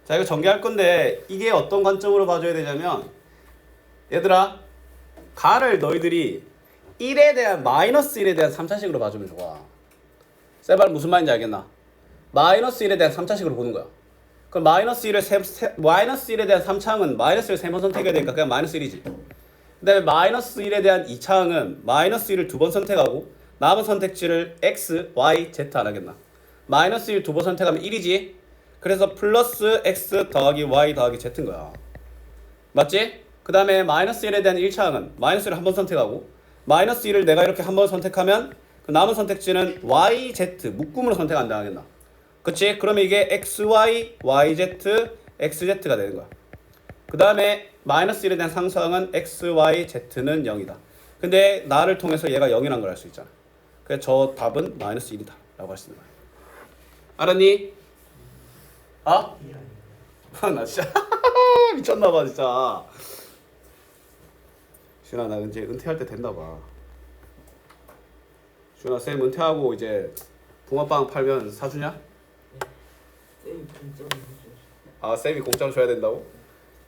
자, 이거 전개할 건데 이게 어떤 관점으로 봐줘야 되냐면 얘들아, 가를 너희들이 1에 대한 마이너스 1에 대한 3차식으로 봐주면 좋아. 세발 무슨 말인지 알겠나? 마이너스 1에 대한 3차식으로 보는 거야. 그럼 마이너스 1에 대한 3차항은 마이너스 1을 3번 선택해야 되니까 그냥 마이너스 1이지. 그 다음에 마이너스 1에 대한 2차항은 마이너스 1을 2번 선택하고 남은 선택지를 x, y, z 안 하겠나? 마이너스 1 2번 선택하면 1이지. 그래서 플러스 x 더하기 y 더하기 z인 거야. 맞지? 그 다음에 마이너스 1에 대한 1차항은 마이너스 1을 한 번 선택하고 마이너스 1을 내가 이렇게 한 번 선택하면 그 남은 선택지는 y, z 묶음으로 선택한다 하겠나? 그치? 그러면 이게 xy, yz, xz가 되는 거야. 그 다음에 마이너스 1에 대한 상수항은 x, y, z는 0이다. 근데 나를 통해서 얘가 0이란 걸 알 수 있잖아. 그래서 저 답은 마이너스 1이다 라고 할 수 있는 거야. 알았니? 아? 나 진짜 미쳤나봐 진짜. 준아 나 이제 은퇴할 때 됐나봐. 준아 쌤 은퇴하고 이제 붕어빵 팔면 사주냐? 쌤이 공짜로 해줘. 아 쌤이 공짜로 줘야 된다고?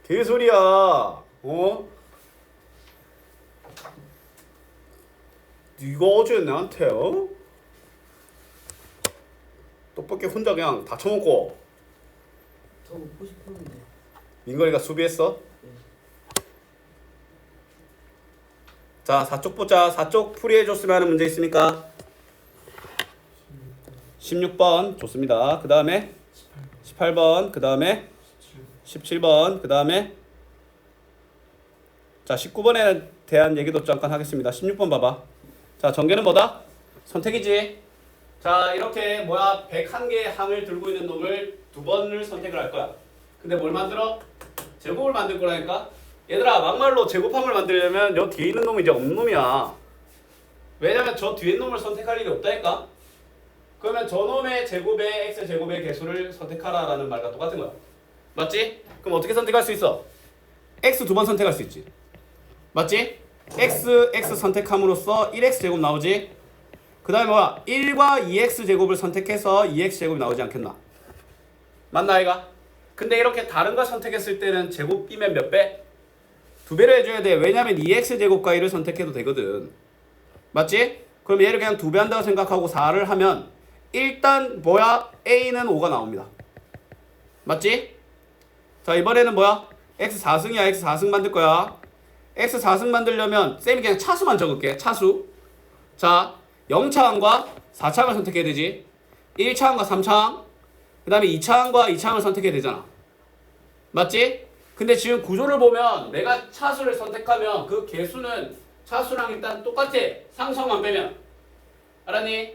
개소리야. 어? 네가 어제 나한테 떡볶이 혼자 그냥 다 처먹고 더 먹고 싶었는데. 민걸이가 수비했어? 네. 자 4쪽 보자. 4쪽 풀이해줬으면 하는 문제 있습니까? 16번 좋습니다. 그 다음에 18번 그 다음에 17번 그 다음에 자 19번에 대한 얘기도 잠깐 하겠습니다. 16번 봐봐. 자 전개는 뭐다? 선택이지. 자 이렇게 101개 항을 들고 있는 놈을 두 번을 선택을 할 거야. 근데 뭘 만들어? 제곱을 만들 거라니까. 얘들아 막말로 제곱함을 만들려면 여 뒤에 있는 놈이 이제 없는 놈이야. 왜냐면 저 뒤에 놈을 선택할 일이 없다니까. 그러면 저놈의 제곱의 x제곱의 개수를 선택하라라는 말과 똑같은 거야. 맞지? 그럼 어떻게 선택할 수 있어? x 두 번 선택할 수 있지. 맞지? x 선택함으로써 1x제곱 나오지. 그 다음에 1과 2x제곱을 선택해서 2x제곱이 나오지 않겠나? 맞나 아이가? 근데 이렇게 다른 거 선택했을 때는 제곱이면 몇 배? 2배로 해줘야 돼. 왜냐면 2x제곱과 1을 선택해도 되거든. 맞지? 그럼 얘를 그냥 2배 한다고 생각하고 4를 하면 일단 A는 5가 나옵니다. 맞지? 자 이번에는 x 4승이야. x 4승 만들 거야. x 4승 만들려면 쌤이 그냥 차수만 적을게. 차수. 자 0차항과 4차항을 선택해야 되지. 1차항과 3차항 그 다음에 2차항과 2차항을 선택해야 되잖아. 맞지? 근데 지금 구조를 보면 내가 차수를 선택하면 그 개수는 차수랑 일단 똑같아. 상수항만 빼면. 알았니?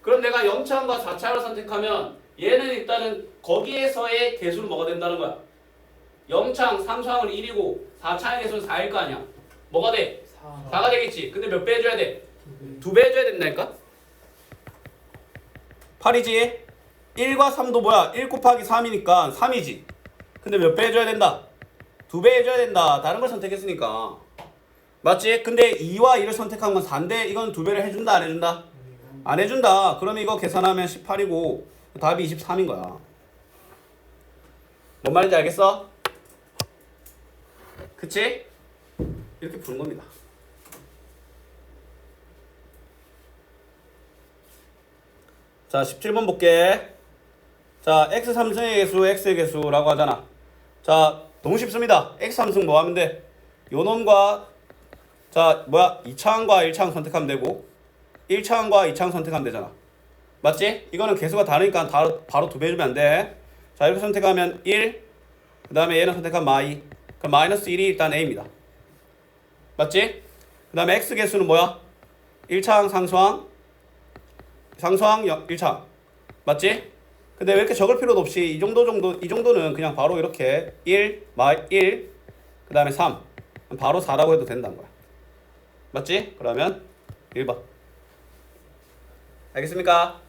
그럼 내가 0차항과 4차항을 선택하면 얘는 일단은 거기에서의 개수는 뭐가 된다는 거야? 0차항, 상수항은 1이고 4차항의 개수는 4일 거 아니야. 뭐가 돼? 4가 되겠지. 근데 몇 배 해줘야 돼? 2배 해줘야 된다니까? 8이지? 1과 3도 1 곱하기 3이니까 3이지. 근데 몇 배 해줘야 된다? 2배 해줘야 된다. 다른 걸 선택했으니까. 맞지? 근데 2와 2를 선택한 건 4인데 이건 2배를 해준다 안 해준다? 안 해준다. 그럼 이거 계산하면 18이고 답이 23인 거야. 뭔 말인지 알겠어? 그치? 이렇게 푸는 겁니다. 자 17번 볼게. 자 x 3승의 개수 x의 개수라고 하잖아. 자 너무 쉽습니다. x 3승 뭐 하면 돼? 요 놈과 자 2차항과 1차항 선택하면 되고 1차항과 2차항 선택하면 되잖아. 맞지? 이거는 개수가 다르니까 바로 2배 주면 안 돼. 자, 이렇게 선택하면 1, 그 다음에 얘는 선택하면 마이. 그럼 마이너스 1이 일단 a입니다. 맞지? 그 다음에 x 개수는 뭐야? 1차항 상수항 1차항. 맞지? 근데 왜 이렇게 적을 필요도 없이 이 정도는 그냥 바로 이렇게 1, 마이 1, 그 다음에 3. 바로 4라고 해도 된다는 거야. 맞지? 그러면 1번. 알겠습니까?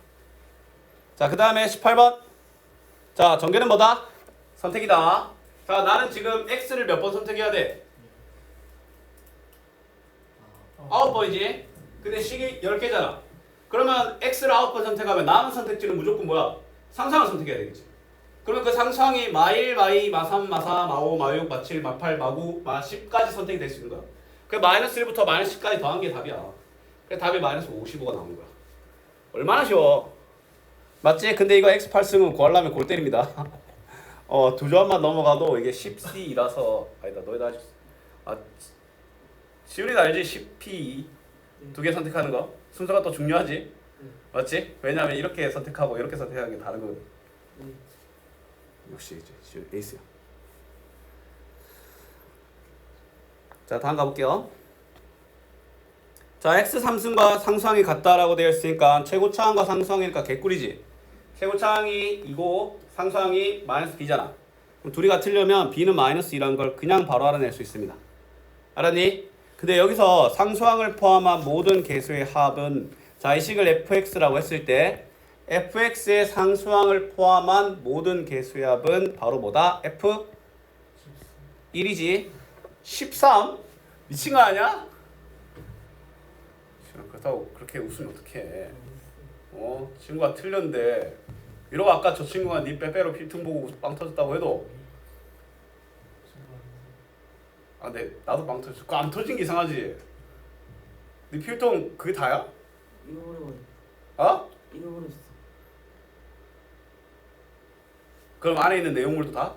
자, 그 다음에 18번. 자, 전개는 뭐다? 선택이다. 자, 나는 지금 x를 몇 번 선택해야 돼? 9번이지? 근데 식이 10개잖아. 그러면 x를 9번 선택하면 남은 선택지는 무조건 뭐야? 상수항을 선택해야 되겠지. 그러면 그 상수항이 마1, 마2, 마3, 마4, 마5, 마6, 마7, 마8, 마9, 마10까지 선택이 될 수 있는 거야. 그 마이너스 1부터 마이너스 10까지 더한 게 답이야. 그래서 답이 마이너스 55가 나오는 거야. 얼마나 쉬워. 맞지? 근데 이거 x8승은 구하려면 골 때립니다. 두 조합만 넘어가도 이게 10C라서 아니다. 너희도 알지? 지훈이도 알지? 10P 두 개 선택하는 거 순서가 또 중요하지. 맞지? 왜냐면 이렇게 선택하고 이렇게 선택하는 게 다르거든. 역시 이제 지훈 에이스야. 자, 다음 가볼게요. 자, x3승과 상수항이 같다라고 되어 있으니까 최고차항과 상수항이니까 개꿀이지. 최고차항이 2고 상수항이 마이너스 b잖아. 그럼 둘이 같으려면 b는 마이너스 2라는 걸 그냥 바로 알아낼 수 있습니다. 알았니? 근데 여기서 상수항을 포함한 모든 개수의 합은, 자, 이 식을 fx라고 했을 때 fx의 상수항을 포함한 모든 개수의 합은 바로 뭐다? f1이지. 13? 미친 거 아니야? 그렇다고 그렇게 웃으면 어떡해. 친구가 틀렸는데 이러고 아까 저 친구가 니 빼빼로 필통 보고 빵 터졌다고 해도 네, 나도 빵 터졌어. 그거 안 터진 게 이상하지. 니 필통 그게 다야? 잃어버렸어. 잃어버렸어. 그럼 안에 있는 내용물도 다?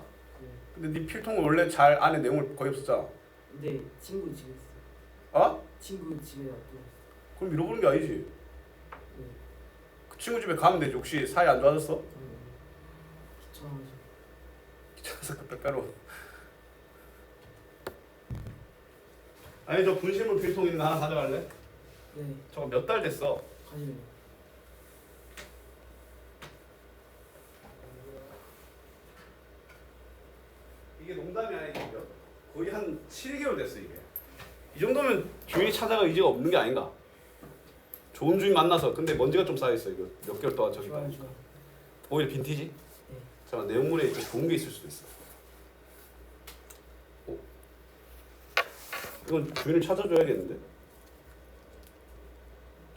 근데 니 필통은 원래 잘 안에 내용물 거의 없었잖아. 근데 친구 집에 있어. 친구 집에 놔뒀어. 그럼 잃어버린 게 아니지. 그 친구 집에 가면 되지. 혹시 사이 안 좋아졌어? 귀찮아가지고. 귀찮아서 그 빼빼로. 아니, 저 분실물 필통 있는 거 하나 가져갈래? 네. 저거 몇 달 됐어. 가지고. 이게 농담이 아니거든요. 거의 한 7개월 됐어 이게. 이 정도면 주인이 찾아갈 의지가 없는 게 아닌가? 좋은 주인 만나서. 근데 먼지가 좀 쌓여있어 이거. 몇 개월 동안 저기. 좋아요. 오히려 빈티지? 네. 잠깐, 내용물에 좀 좋은 게 있을 수도 있어. 이건 주인을 찾아줘야겠는데?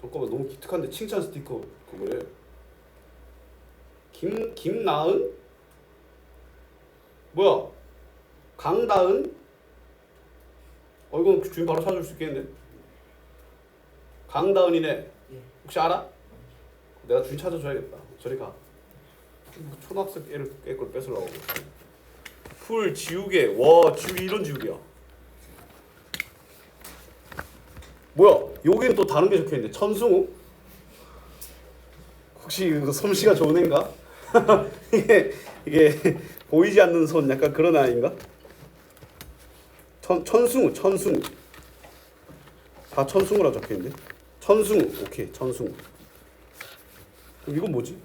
잠깐만, 너무 기특한데. 칭찬 스티커 그거래. 김나은? 뭐야? 강다은? 이건 주인 바로 찾을 수 있겠는데? 강다은이네. 예. 혹시 알아? 내가 주인 찾아줘야겠다. 저리 가. 초등학생 애걸 뺏으려고. 풀 지우개. 와, 이런 지우개야. 뭐야? 여기는 또 다른 게 적혀있는데. 천승우? 혹시 이거 솜씨가 좋은 애인가? 이게 보이지 않는 손, 약간 그런 아이인가? 천승우. 다 천승우라 적혀있네. 천승우. 오케이, 천승우. 이건 뭐지?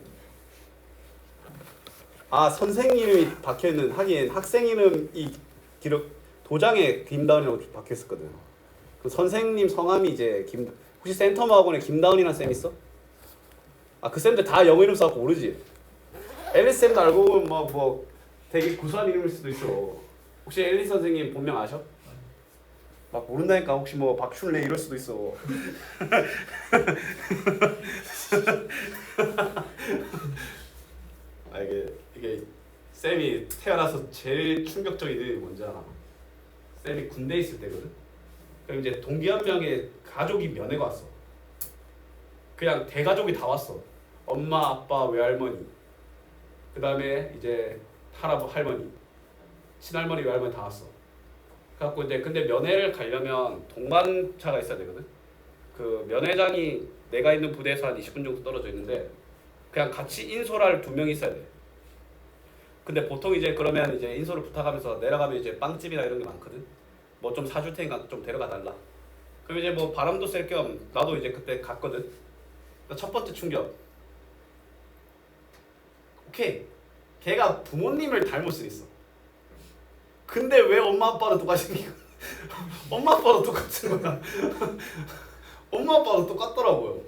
선생 이름이 박혀있는. 하긴 학생 이름이 기록 도장에 김다은이라고 박혀있었거든. 그 선생님 성함이 이제 혹시 센터마 학원에 김다은이라는 쌤 있어? 그 쌤들 다 영어 이름 써갖고 모르지? 앨리스 쌤도 알고 보면 뭐 되게 구수한 이름일 수도 있어. 혹시 앨리스 선생님 본명 아셔? 막 모른다니까. 혹시 뭐 박춘래 이럴 수도 있어. 이게 쌤이 태어나서 제일 충격적인 일이 뭔지 알아? 쌤이 군대 있을 때거든. 그럼 이제 동기 한 명의 가족이 면회가 왔어. 그냥 대가족이 다 왔어. 엄마, 아빠, 외할머니, 그 다음에 이제 할머니, 친할머니, 외할머니 다 왔어. 그래갖고 이제 근데 면회를 가려면 동반자가 있어야 되거든. 그 면회장이 내가 있는 부대에서 한 20분 정도 떨어져 있는데 그냥 같이 인솔할 2명이 있어야 돼. 근데 보통 이제 그러면 이제 인솔을 부탁하면서 내려가면 이제 빵집이나 이런 게 많거든. 뭐 좀 사줄 테니까 좀 데려가 달라. 그럼 이제 뭐 바람도 쐴 겸 나도 이제 그때 갔거든. 그러니까 첫 번째 충격. 오케이. 걔가 부모님을 닮을 수 있어. 근데 왜 엄마 아빠는 똑같이 생기고 엄마 아빠도 똑같은 거야. 엄마 아빠도 똑같더라고요.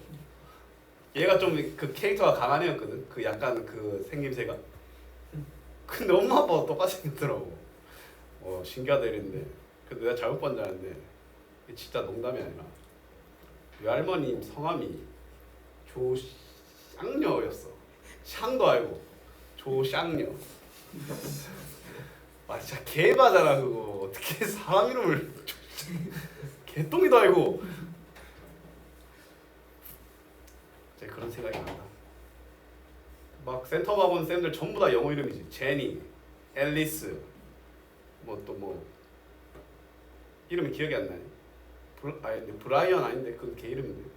얘가 좀 그 캐릭터가 강한 애였거든. 그 약간 그 생김새가. 근데 엄마 아빠가 똑같이 생겼더라고. 신기하다 이랬는데. 근데 내가 잘못 본 줄 알았는데 이게 진짜 농담이 아니라 외할머니 성함이 조쌍녀였어. 샹도 알고 조쌍녀. 아 진짜 개바잖아 그거. 어떻게 사람 이름을 개똥이도 알고. 진짜 그런 생각이 난다. 막 센터 가본 쌤들 전부 다 영어 이름이지. 제니, 앨리스, 뭐 또 뭐 이름이 기억이 안 나네. 브라이언 아닌데 그건 걔 이름인데.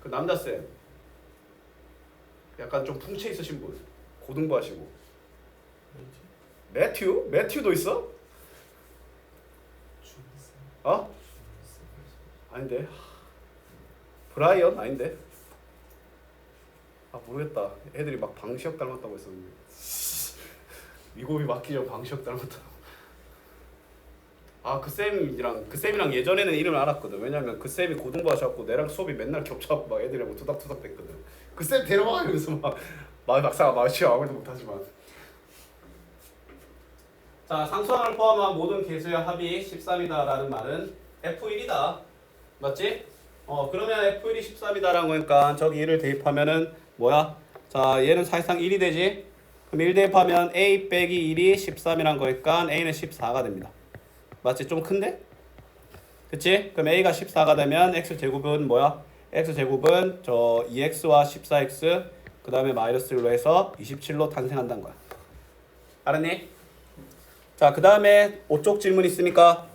그 남자 쌤, 약간 좀 풍채 있으신 분, 고등부하시고. 매튜? 매튜도 있어? 어? 아닌데. 브라이언 아닌데. 아 모르겠다. 애들이 막 방시혁 닮았다고 했었는데. 미국이 맞기 전 방시혁 닮았다. 아 그 쌤이랑 예전에는 이름을 알았거든. 왜냐면 그 쌤이 고등부 하셨고 내랑 수업이 맨날 겹쳐갖고 막 애들이랑 투닥투닥 됐거든. 그 쌤 데려와 이러면서 막 막상 마시아 아무도 못하지만. 자 상수항을 포함한 모든 개수의 합이 13이다라는 말은 F1이다. 맞지? 그러면 F1이 13이다라는 거니까 저기 1을 대입하면은 뭐야? 자 얘는 사실상 1이 되지? 그럼 1 대입하면 A 빼기 1이 13이란 거니까 A는 14가 됩니다. 맞지? 좀 큰데? 그치? 그럼 A가 14가 되면 X제곱은 뭐야? X제곱은 저 2X와 14X 그 다음에 마이너스 1로 해서 27로 탄생한다는 거야. 알았니? 자, 그 다음에 5쪽 질문 있습니까?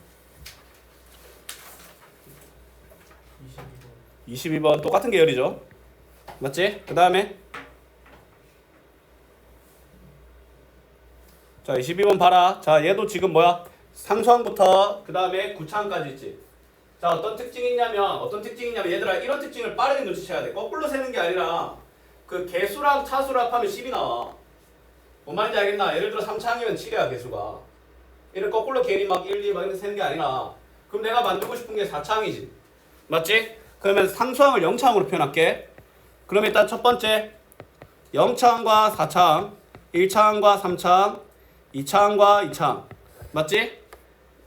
22번 똑같은 계열이죠. 맞지? 그 다음에 자 22번 봐라. 자 얘도 지금 뭐야? 상수항부터 그 다음에 구차항까지 있지. 자 어떤 특징이 있냐면 얘들아 이런 특징을 빠르게 눈치채야 돼. 거꾸로 세는 게 아니라 그 개수랑 차수를 합하면 10이 나와. 뭔 말인지 알겠나? 예를 들어 3차항이면 7이야 개수가. 얘를 거꾸로 괜히 막 1, 2 막 이렇게 세는 게 아니라 그럼 내가 만들고 싶은 게 4차항이지. 맞지? 그러면 상수항을 0차항으로 표현할게. 그럼 일단 첫 번째 0차항과 4차항 1차항과 3차항 2차항과 2차항 맞지?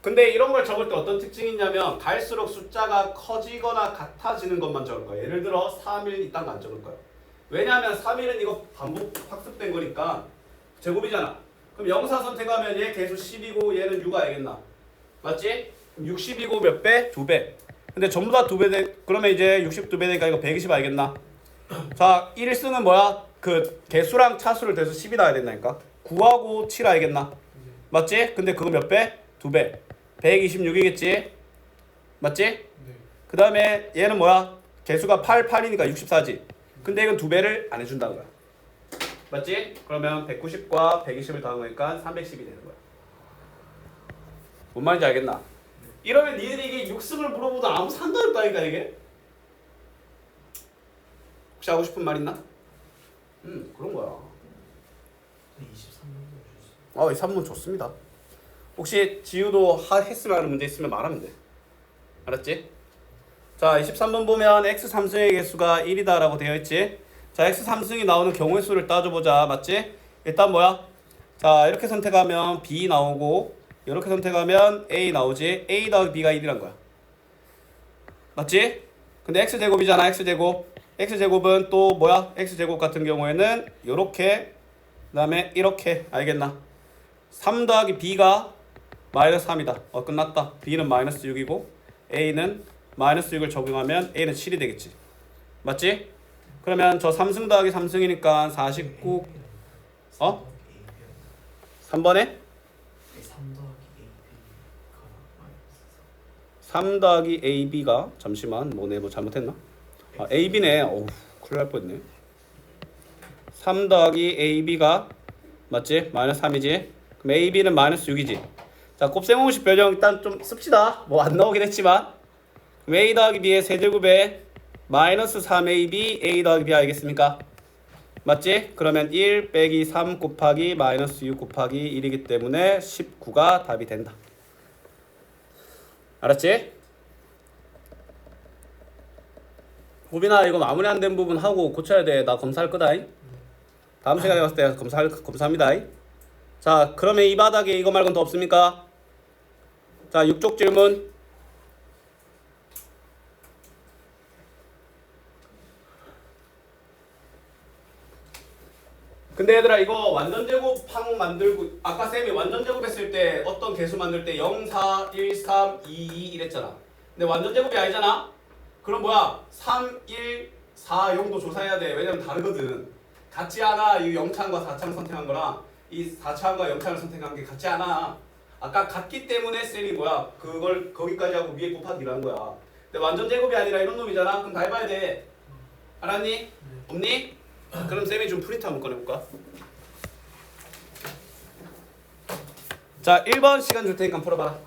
근데 이런 걸 적을 때 어떤 특징이 있냐면 갈수록 숫자가 커지거나 같아지는 것만 적을 거야. 예를 들어 3일 이딴 거 안 적을 거야. 왜냐하면 3일은 이거 반복 학습된 거니까 제곱이잖아. 그럼 0사 선택하면 얘 계수 10이고 얘는 6 알겠나? 맞지? 그럼 60이고 몇 배? 2배. 근데 전부 다 2배 그러면 이제 60 2배 되니까 이거 120 알겠나? 자 1승은 뭐야? 그 개수랑 차수를 대서 10이 나야 된다니까. 9하고 7 알겠나? 맞지? 근데 그거 몇 배? 2배. 126이겠지? 맞지? 네. 그 다음에 얘는 뭐야? 개수가 8, 8이니까 64지. 근데 이건 2배를 안 해준다는 거야. 맞지? 그러면 190과 120을 더하니까 310이 되는 거야. 뭔 말인지 알겠나? 이러면 니들이 이게 6승을 물어보도 아무 상관없다니까 이게. 혹시 하고 싶은 말 있나? 그런 거야. 23번 이 3번 좋습니다. 혹시 지우도 했으면 하는 문제 있으면 말하면 돼. 알았지? 자 23번 보면 x 3승의 개수가 1이다 라고 되어 있지. 자 x 3승이 나오는 경우의 수를 따져보자. 맞지? 일단 뭐야? 자 이렇게 선택하면 b 나오고 이렇게 선택하면 a 나오지. a 더하기 b가 1이란 거야. 맞지? 근데 x제곱이잖아. x제곱은 또 뭐야? x제곱 같은 경우에는 요렇게 그 다음에 이렇게 알겠나? 3 더하기 b가 마이너스 3이다. 끝났다. b는 마이너스 6이고 a는 마이너스 6을 적용하면 a는 7이 되겠지. 맞지? 그러면 저 3승 더하기 3승이니까 49 3번에 3 더하기 ab가 잠시만 뭐 잘못했나? 아, AB네. 어우, 큰일 날 뻔했네. 3 더하기 AB가 맞지? 마이너스 3이지? 그럼 AB는 마이너스 6이지? 자, 곱셈공식 변형 일단 좀 씁시다. 뭐 안 나오긴 했지만. 그럼 A 더하기 B의 세제곱에 마이너스 3AB A 더하기 B 알겠습니까? 맞지? 그러면 1 빼기 3 곱하기 마이너스 6 곱하기 1이기 때문에 19가 답이 된다. 알았지? 호빈아 이거 마무리 안 된 부분 하고 고쳐야 돼. 나 검사할 거다. 다음 시간에 왔을 때 검사합니다. 자, 그러면 이 바닥에 이거 말고는 더 없습니까? 자, 6쪽 질문. 근데 얘들아 이거 완전 제곱 팡 만들고 아까 쌤이 완전 제곱 했을 때 어떤 개수 만들 때 0, 4, 1, 3, 2, 2 이랬잖아. 근데 완전 제곱이 아니잖아. 그럼 뭐야? 3, 1, 4, 0도 조사해야 돼. 왜냐면 다르거든. 같지 않아. 이 0창과 4창 선택한 거랑 이 4창과 0창을 선택한 게 같지 않아. 아까 같기 때문에 쌤이 뭐야? 그걸 거기까지 하고 위에 곱하기를 한 거야. 근데 완전 제곱이 아니라 이런 놈이잖아. 그럼 다 해봐야 돼. 알았니? 없니? 그럼 쌤이 좀 프린트 한번 꺼내볼까? 자, 1번 시간 줄 테니까 풀어봐라.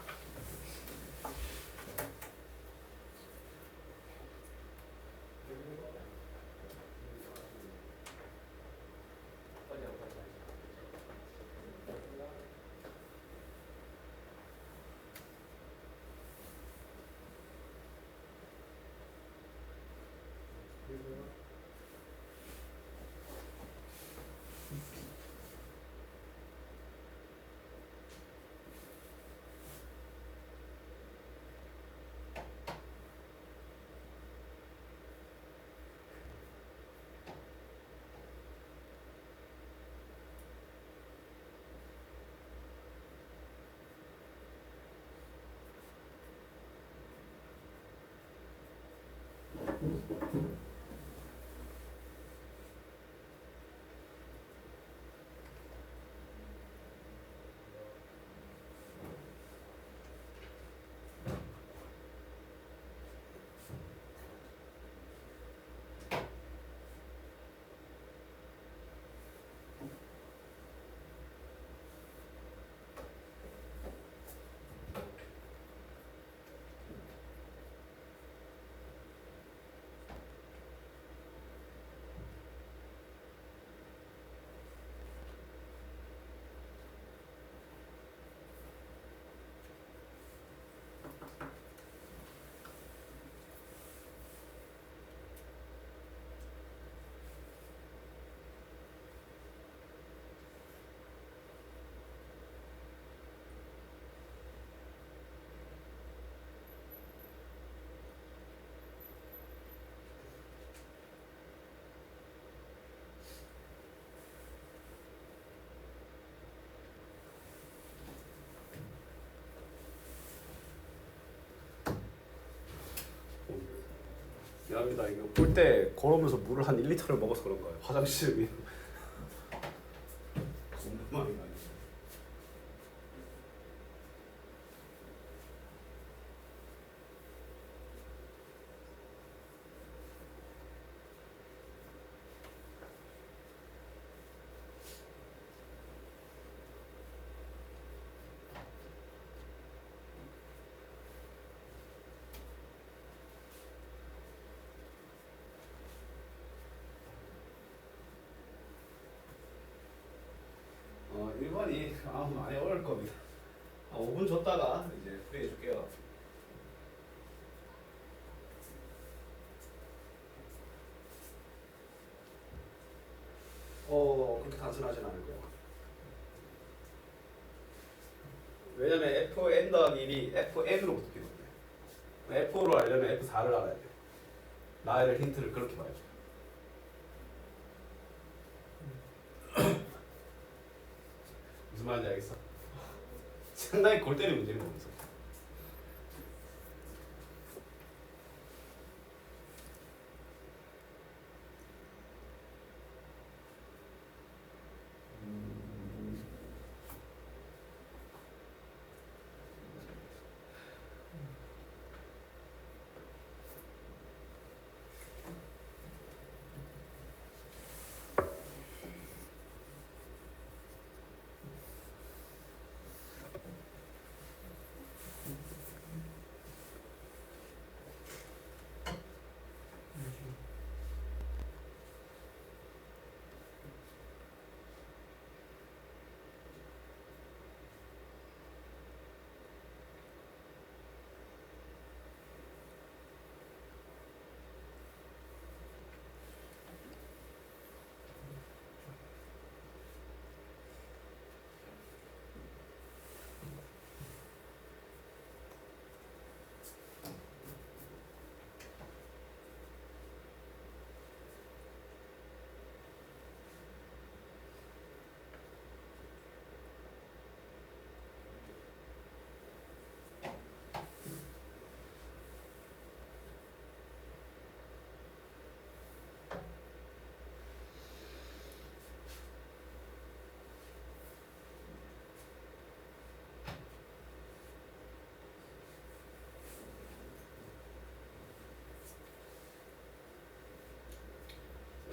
미안합니다. 이거 볼 때 걸으면서 물을 한 1리터를 먹어서 그런 거예요. 화장실이 너무 많이 나요. 일반이 많이 어려울 겁니다. 5분 줬다가 이제 프리 해줄게요. 그렇게 단순하진 않을 거야. 왜냐면 fn 더하기 1이 fn으로 붙기거든요. f로 알려면 f4를 알아야 돼. 나의 힌트를 그렇게 봐야죠. 무슨 말인지 알겠어? 상당히 골 때리는 문제는 거기서.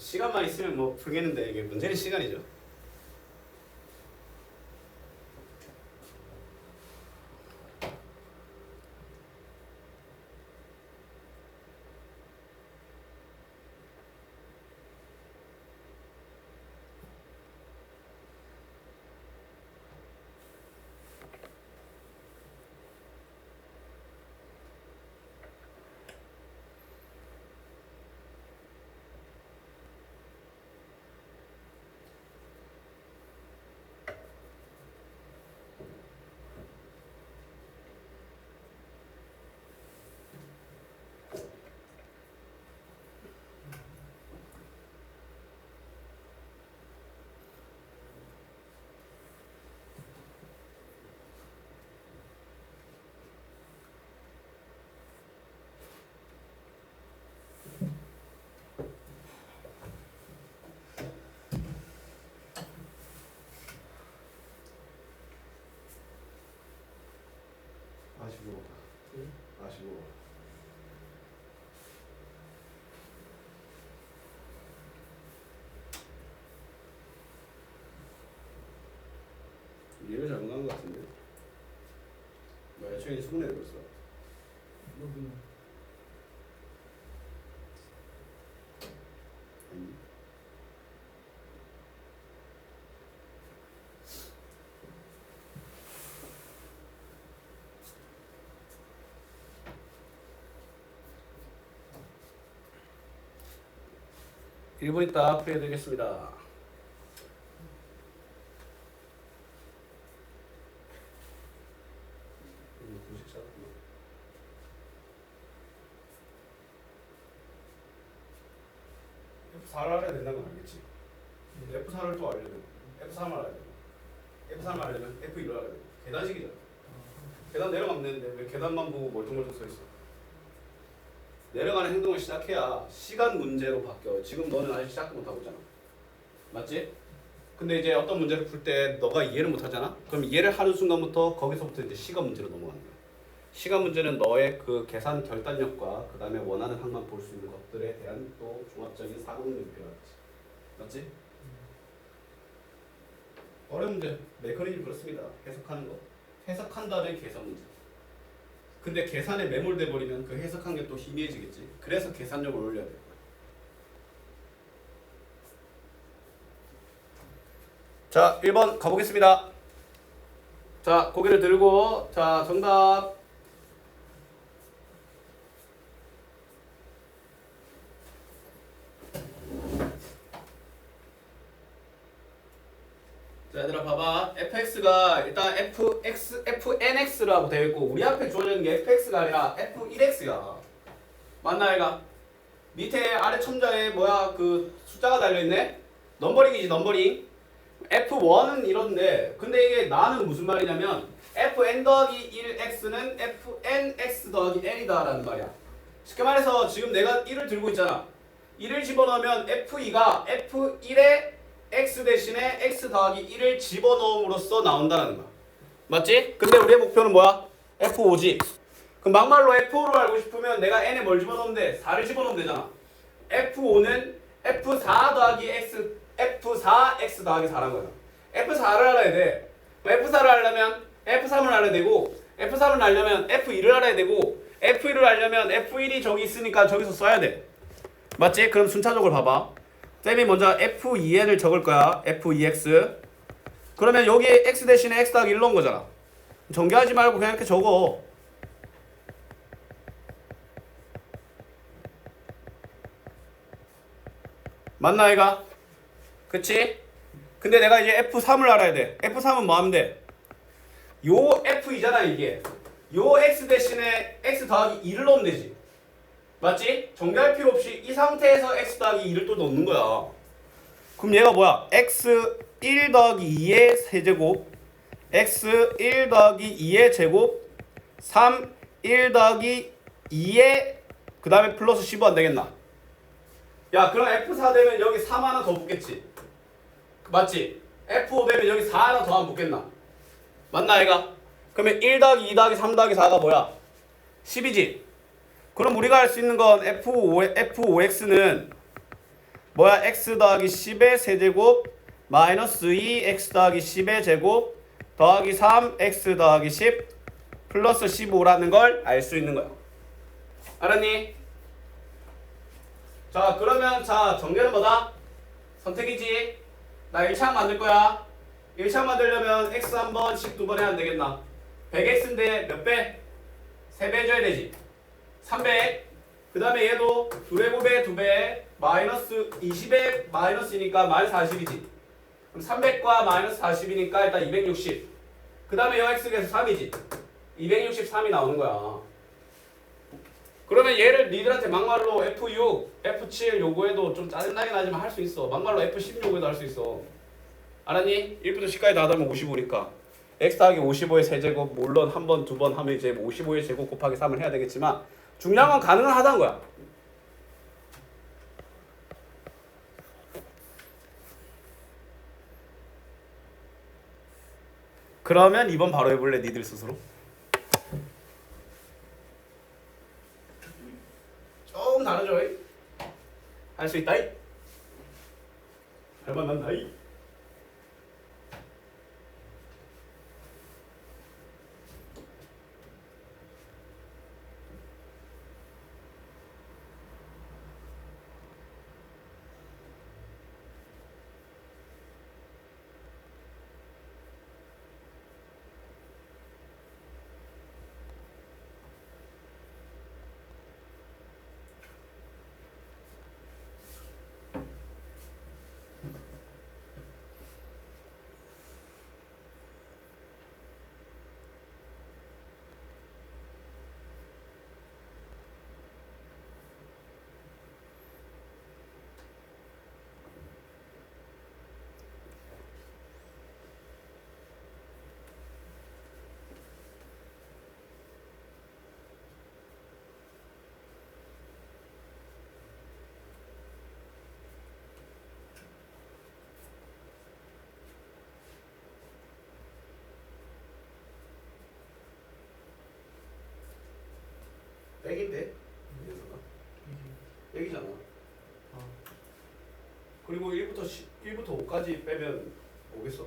시간만 있으면 뭐 풀겠는데 이게 문제는 시간이죠. 아시고 아시고 이해를 잘못 한것 같은데. 나 최근에 수능에 들었어. 여기는 아니. 일본 있다 풀어드리겠습니다. F4를 알아야 된다는 건 알겠지. F4를 또 알려야 되고 F3을 알아야 되고 F3을 알려면 F2를 알아야 되고 계단식이잖아. 계단 내려가면 되는데 왜 계단만 보고 멀뚱멀뚱 서 있어? 내려가는 행동을 시작해야 시간 문제로 바뀌어. 지금 너는 아직 시작도 못하고 있잖아. 맞지? 근데 이제 어떤 문제를 풀 때 너가 이해를 못하잖아? 그럼 이해를 하는 순간부터 거기서부터 이제 시간 문제로 넘어가는 거야. 시간 문제는 너의 그 계산 결단력과 그 다음에 원하는 항만 볼 수 있는 것들에 대한 또 종합적인 사고 능력이 필요하지. 맞지? 어려운 문제, 메커니즘 그렇습니다. 해석하는 거. 해석한다는 계산 문제. 근데 계산에 매몰돼 버리면 그 해석한 게 또 희미해지겠지. 그래서 계산력을 올려야 돼. 자, 1번 가보겠습니다. 자, 고개를 들고 자, 정답. 자, 얘들아 봐봐. fx가 일단 fnx라고 되어 있고 우리 앞에 주어지는 게 fx가 아니라 f1x야. 맞나 얘가? 밑에 아래 첨자에 뭐야 그 숫자가 달려있네? 넘버링이지 넘버링. f1은 이런데 근데 이게 나는 무슨 말이냐면 fn 더하기 1x는 fnx 더하기 n이다 라는 말이야. 쉽게 말해서 지금 내가 1을 들고 있잖아. 1을 집어넣으면 f2가 f1에 x 대신에 x 더하기 1을 집어넣음으로써 나온다는 거야. 맞지? 근데 우리의 목표는 뭐야? f5지. 그럼 막말로 f5로 알고 싶으면 내가 n에 뭘 집어넣으면 돼? 4를 집어넣으면 되잖아. f5는 f4 더하기 x, f4x 더하기 4라는 거야. f4를 알아야 돼. f4를 알려면 f3을 알아야 되고 f3을 알려면 f2를 알아야 되고 f2를 알려면 f1이 저기 있으니까 저기서 써야 돼. 맞지? 그럼 순차적으로 봐봐. 쌤이 먼저 f2n을 적을 거야. f2x. 그러면 여기 x 대신에 x 더하기 1 넣은 거잖아. 전개하지 말고 그냥 이렇게 적어. 맞나 얘가? 그치? 근데 내가 이제 f3을 알아야 돼. f3은 뭐 하면 돼? 요 f2잖아 이게. 요 x 대신에 x 더하기 2를 넣으면 되지. 맞지? 전개할 필요 없이 이 상태에서 x 더하기 2를 또 넣는 거야. 그럼 얘가 뭐야? x 1 더하기 2의 세제곱 x 1 더하기 2의 제곱 3 1 더하기 2의 그 다음에 플러스 15 안 되겠나? 야 그럼 F4 되면 여기 3 하나 더 붙겠지? 맞지? F5 되면 여기 4 하나 더 안 붙겠나? 맞나 얘가? 그러면 1 더하기 2 더하기 3 더하기 4가 뭐야? 10이지? 그럼 우리가 할 수 있는 건 F5x는 뭐야? x 더하기 10의 세제곱 마이너스 2 x 더하기 10의 제곱 더하기 3 x 더하기 10 플러스 15라는 걸 알 수 있는 거야. 알았니? 자 그러면 자 정렬은 뭐다? 선택이지. 나 1차항 만들 거야. 1차항 만들려면 x 한 번씩 두 번 해야 안 되겠나? 100x인데 몇 배? 3배 해줘야 되지. 300. 그 다음에 얘도 2배 곱에 2배 마이너스 20에 마이너스니까 마이너스 40이지. 그럼 300과 마이너스 40이니까 일단 260. 그 다음에 여 x에서 3이지. 263이 나오는 거야. 그러면 얘를 니들한테 막말로 F6, F7 요구해도 좀 짜증나긴 하지만 할 수 있어. 막말로 F10 요구해도 할 수 있어. 알았니? 1부터 10까지 다 하면 55니까 x 더하기 55의 세제곱 물론 한 번, 두 번 하면 이제 55의 제곱 곱하기 3을 해야 되겠지만 중요한 건 가능은 하다는 거야. 그러면 2번 바로 해볼래? 니들 스스로? 조금 다르죠? 할 수 있다이? 할만한다이? 백인데? 백이잖아. 그리고 1부터 5까지 빼면 뭐겠어?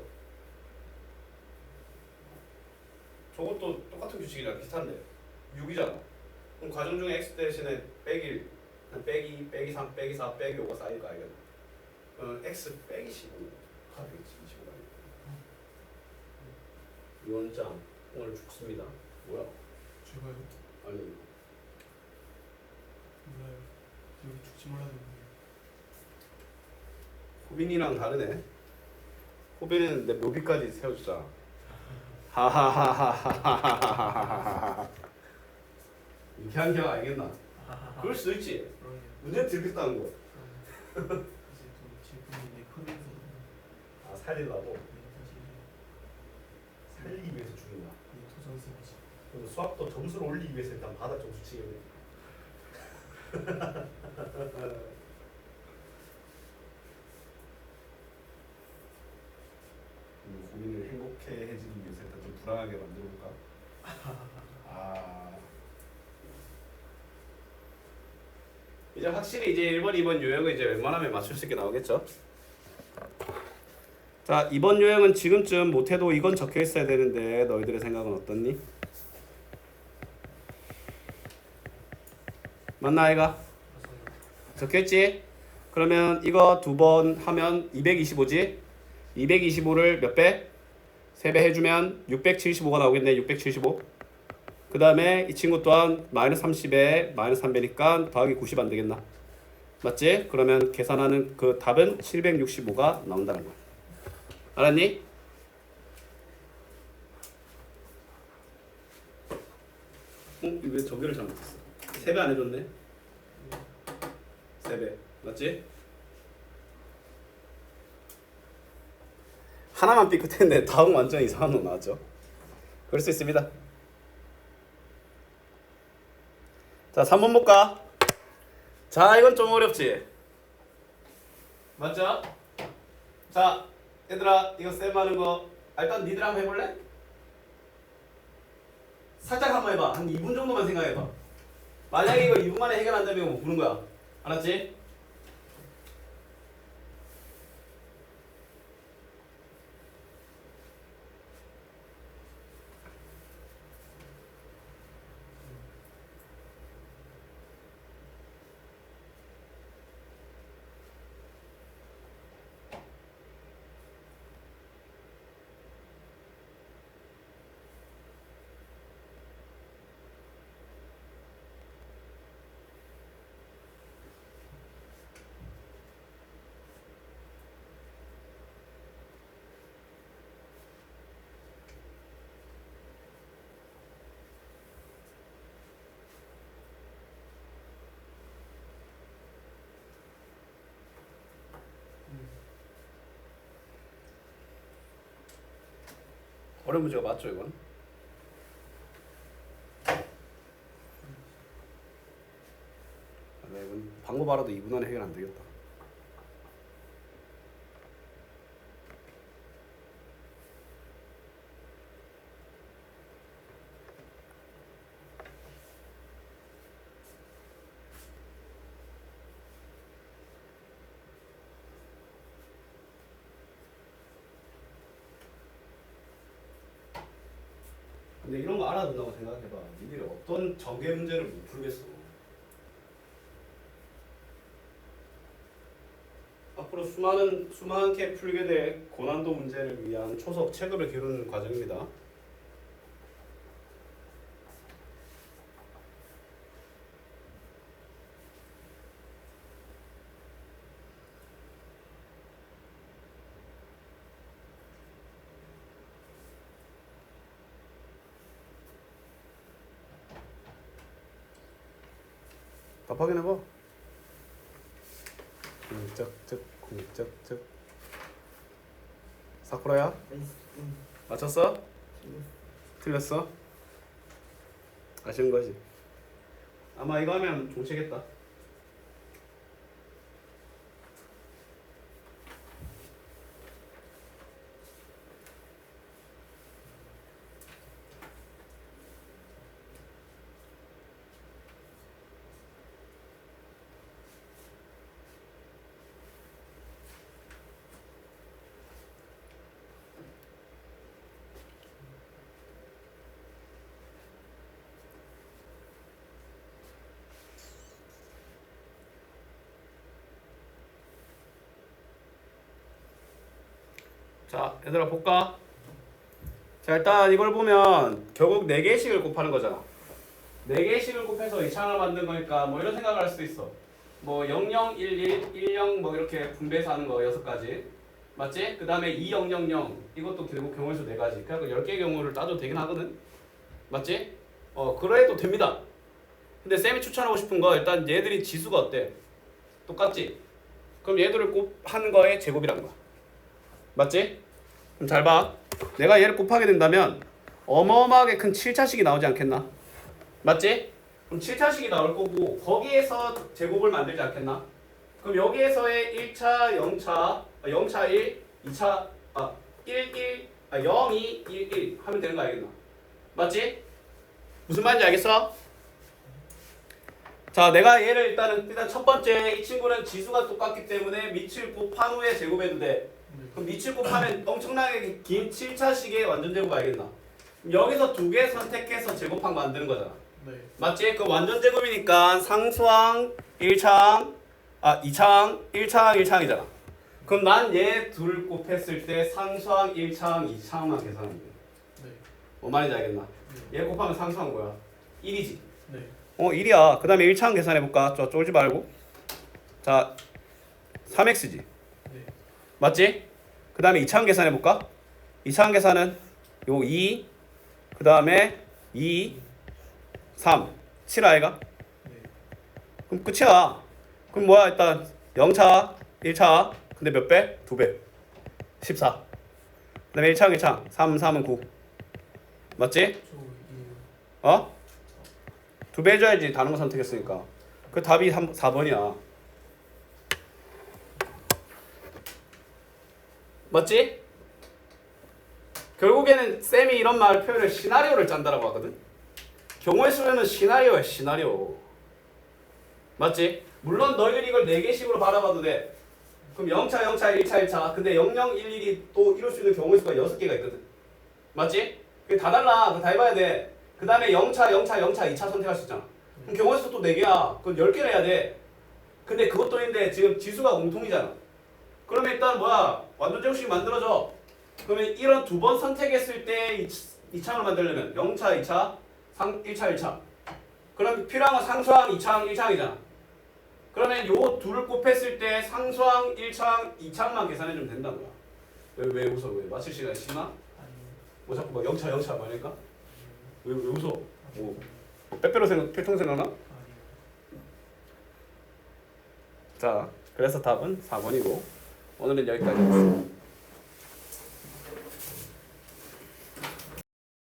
저것도 똑같은 규칙이랑 비슷한데 6이잖아. 그럼 과정 중에 x 대신에 빼기 1, 빼기 2, 빼기 3, 빼기 4, 빼기 5가 쌓일 거 알겠나? x 빼기 15가 되겠지. 15가 유언장 오늘 죽습니다. 뭐야? 죽어요? 아니 몰라요. 여기 죽지 말라는 거예요. 호빈이랑 다르네. 호빈은 내 묘비까지 세워주자. 하하하하하하하하하하. 이렇게 한 게 알겠나? 그럴 수도 있지. 그러네요. 문제 들겠다는 거. 이제 또 질문인데 크면서 아 살리려고. 다시 살리기 위해서 죽인다. 도전 써야지. 그럼 수학도 점수를 올리기 위해서 일단 바닥 점수 치겠네. 고민을 행복해지기 위해서 일단 좀 불안하게 만들어볼까? 아 이제 확실히 이제 1번, 2번 요형은 이제 웬만하면 맞출 수 있게 나오겠죠? 자 2번 요형은 지금쯤 못해도 이건 적혀 있어야 되는데 너희들의 생각은 어떻니? 맞나 아이가? 적혀있지? 그러면 이거 두 번 하면 225지? 225를 몇 배? 3배 해주면 675가 나오겠네. 675. 그 다음에 이 친구 또한 마이너스 30에 마이너스 3배니까 더하기 90 안 되겠나? 맞지? 그러면 계산하는 그 답은 765가 나온다는 거야. 알았니? 왜 저기를 잘못했어? 3배 안 해줬네? 3배 맞지? 하나만 삐끗했는데 다음 완전 이상한 놈 나왔죠? 그럴 수 있습니다. 자 3번 볼까? 자 이건 좀 어렵지? 맞죠? 자 얘들아 이거 쌤 하는 거 일단 니들 한번 해볼래? 살짝 한번 해봐. 한 2분 정도만 생각해봐. 만약에 이거 2분 만에 해결 안 되면 뭐 부는 거야. 알았지? 어려운 문제가 맞죠 이건? 네, 이건 방법 알아도 2분 안에 해결 안 되겠다. 근데 이런 거 알아둔다고 생각해봐. 니들이 어떤 전개 문제를 못 풀겠어. 앞으로 수많게 풀게 될 고난도 문제를 위한 초속 체급을 기르는 과정입니다. 답 확인해봐. 공적적 사쿠라야? 나이스. 맞췄어? 틀렸어? 아쉬운 거지. 아마 이거 하면 종치겠다. 자, 얘들아 볼까? 자, 일단 이걸 보면 결국 4개씩을 곱하는 거잖아. 4개씩을 곱해서 이 창을 만든 거니까 뭐 이런 생각을 할 수도 있어. 뭐 00, 11, 10 뭐 이렇게 분배해서 하는 거 6가지. 맞지? 그 다음에 2000 이것도 결국 경우의 수 4가지. 그래서 10개의 경우를 따져도 되긴 하거든. 맞지? 그래도 됩니다. 근데 쌤이 추천하고 싶은 거 일단 얘들이 지수가 어때? 똑같지? 그럼 얘들을 곱하는 거의 제곱이라는 거야. 맞지? 그럼 잘 봐. 내가 얘를 곱하게 된다면 어마어마하게 큰 7차식이 나오지 않겠나? 맞지? 그럼 7차식이 나올 거고 거기에서 제곱을 만들지 않겠나? 그럼 여기에서의 1차, 0차, 0차 1, 2차, 1, 0, 2, 1, 1 하면 되는 거 알겠나? 맞지? 무슨 말인지 알겠어? 자, 내가 얘를 일단 첫 번째 이 친구는 지수가 똑같기 때문에 밑을 곱한 후에 제곱해도 돼. 그럼 밑을 곱하면 엄청나게 긴 7차식의 완전 제곱 알겠나? 여기서 2개 선택해서 제곱한 거 만드는 거잖아. 네. 맞지? 그 완전 제곱이니까 상수항 1창, 2창, 1창, 1창이잖아. 그럼 난 얘 둘 곱했을 때 상수항 1창, 2창만 계산하면 돼. 네. 뭔 말인지 알겠나? 얘 곱하면 상수항 뭐야? 1이지. 네. 1이야. 그 다음에 1창 계산해볼까? 쫄지 말고. 자, 3x지. 네. 맞지? 그 다음에 2창 계산해볼까? 2창 계산은 요 2, 그 다음에 2, 3, 7 아이가? 네. 그럼 끝이야. 그럼 뭐야? 일단 0차, 1차. 근데 몇 배? 2배. 14. 그 다음에 1창, 1창. 3, 3은 9. 맞지? 저 이유. 2배 해줘야지. 다른 거 선택했으니까. 그 답이 4번이야. 맞지? 결국에는 쌤이 이런 말 표현을 시나리오를 짠다라고 하거든. 경우의 수는 시나리오야, 시나리오. 맞지? 물론 너희들 이걸 4개씩으로 바라봐도 돼. 그럼 0차, 0차, 1차, 1차. 근데 00, 11이 또 이룰 수 있는 경우의 수가 6개가 있거든. 맞지? 그게 다 달라. 그거 다 해봐야 돼. 그 다음에 0차, 0차, 0차, 2차 선택할 수 있잖아. 그럼 경우의 수 또 4개야. 그럼 10개를 해야 돼. 근데 그것도 있는데 지금 지수가 공통이잖아. 그러면 일단 뭐야? 완전 제곱식 만들어줘. 그러면 이런 2번 선택했을 때 2창을 만들려면 0차, 2차, 1차, 1차. 그럼 필요한 건 상수항 2창, 1창이잖아. 그러면 요 둘을 곱했을 때 상수항 1창, 2창만 계산해주면 된다는 거야. 왜 웃어? 왜? 맞출 시간이 심나? 아니요. 뭐 자꾸 막 0차, 0차 말니까? 왜 웃어? 뭐 빼빼로 필통 생각나? 아니요. 자, 그래서 답은 4번이고 오늘은 여기까지 하겠습니다.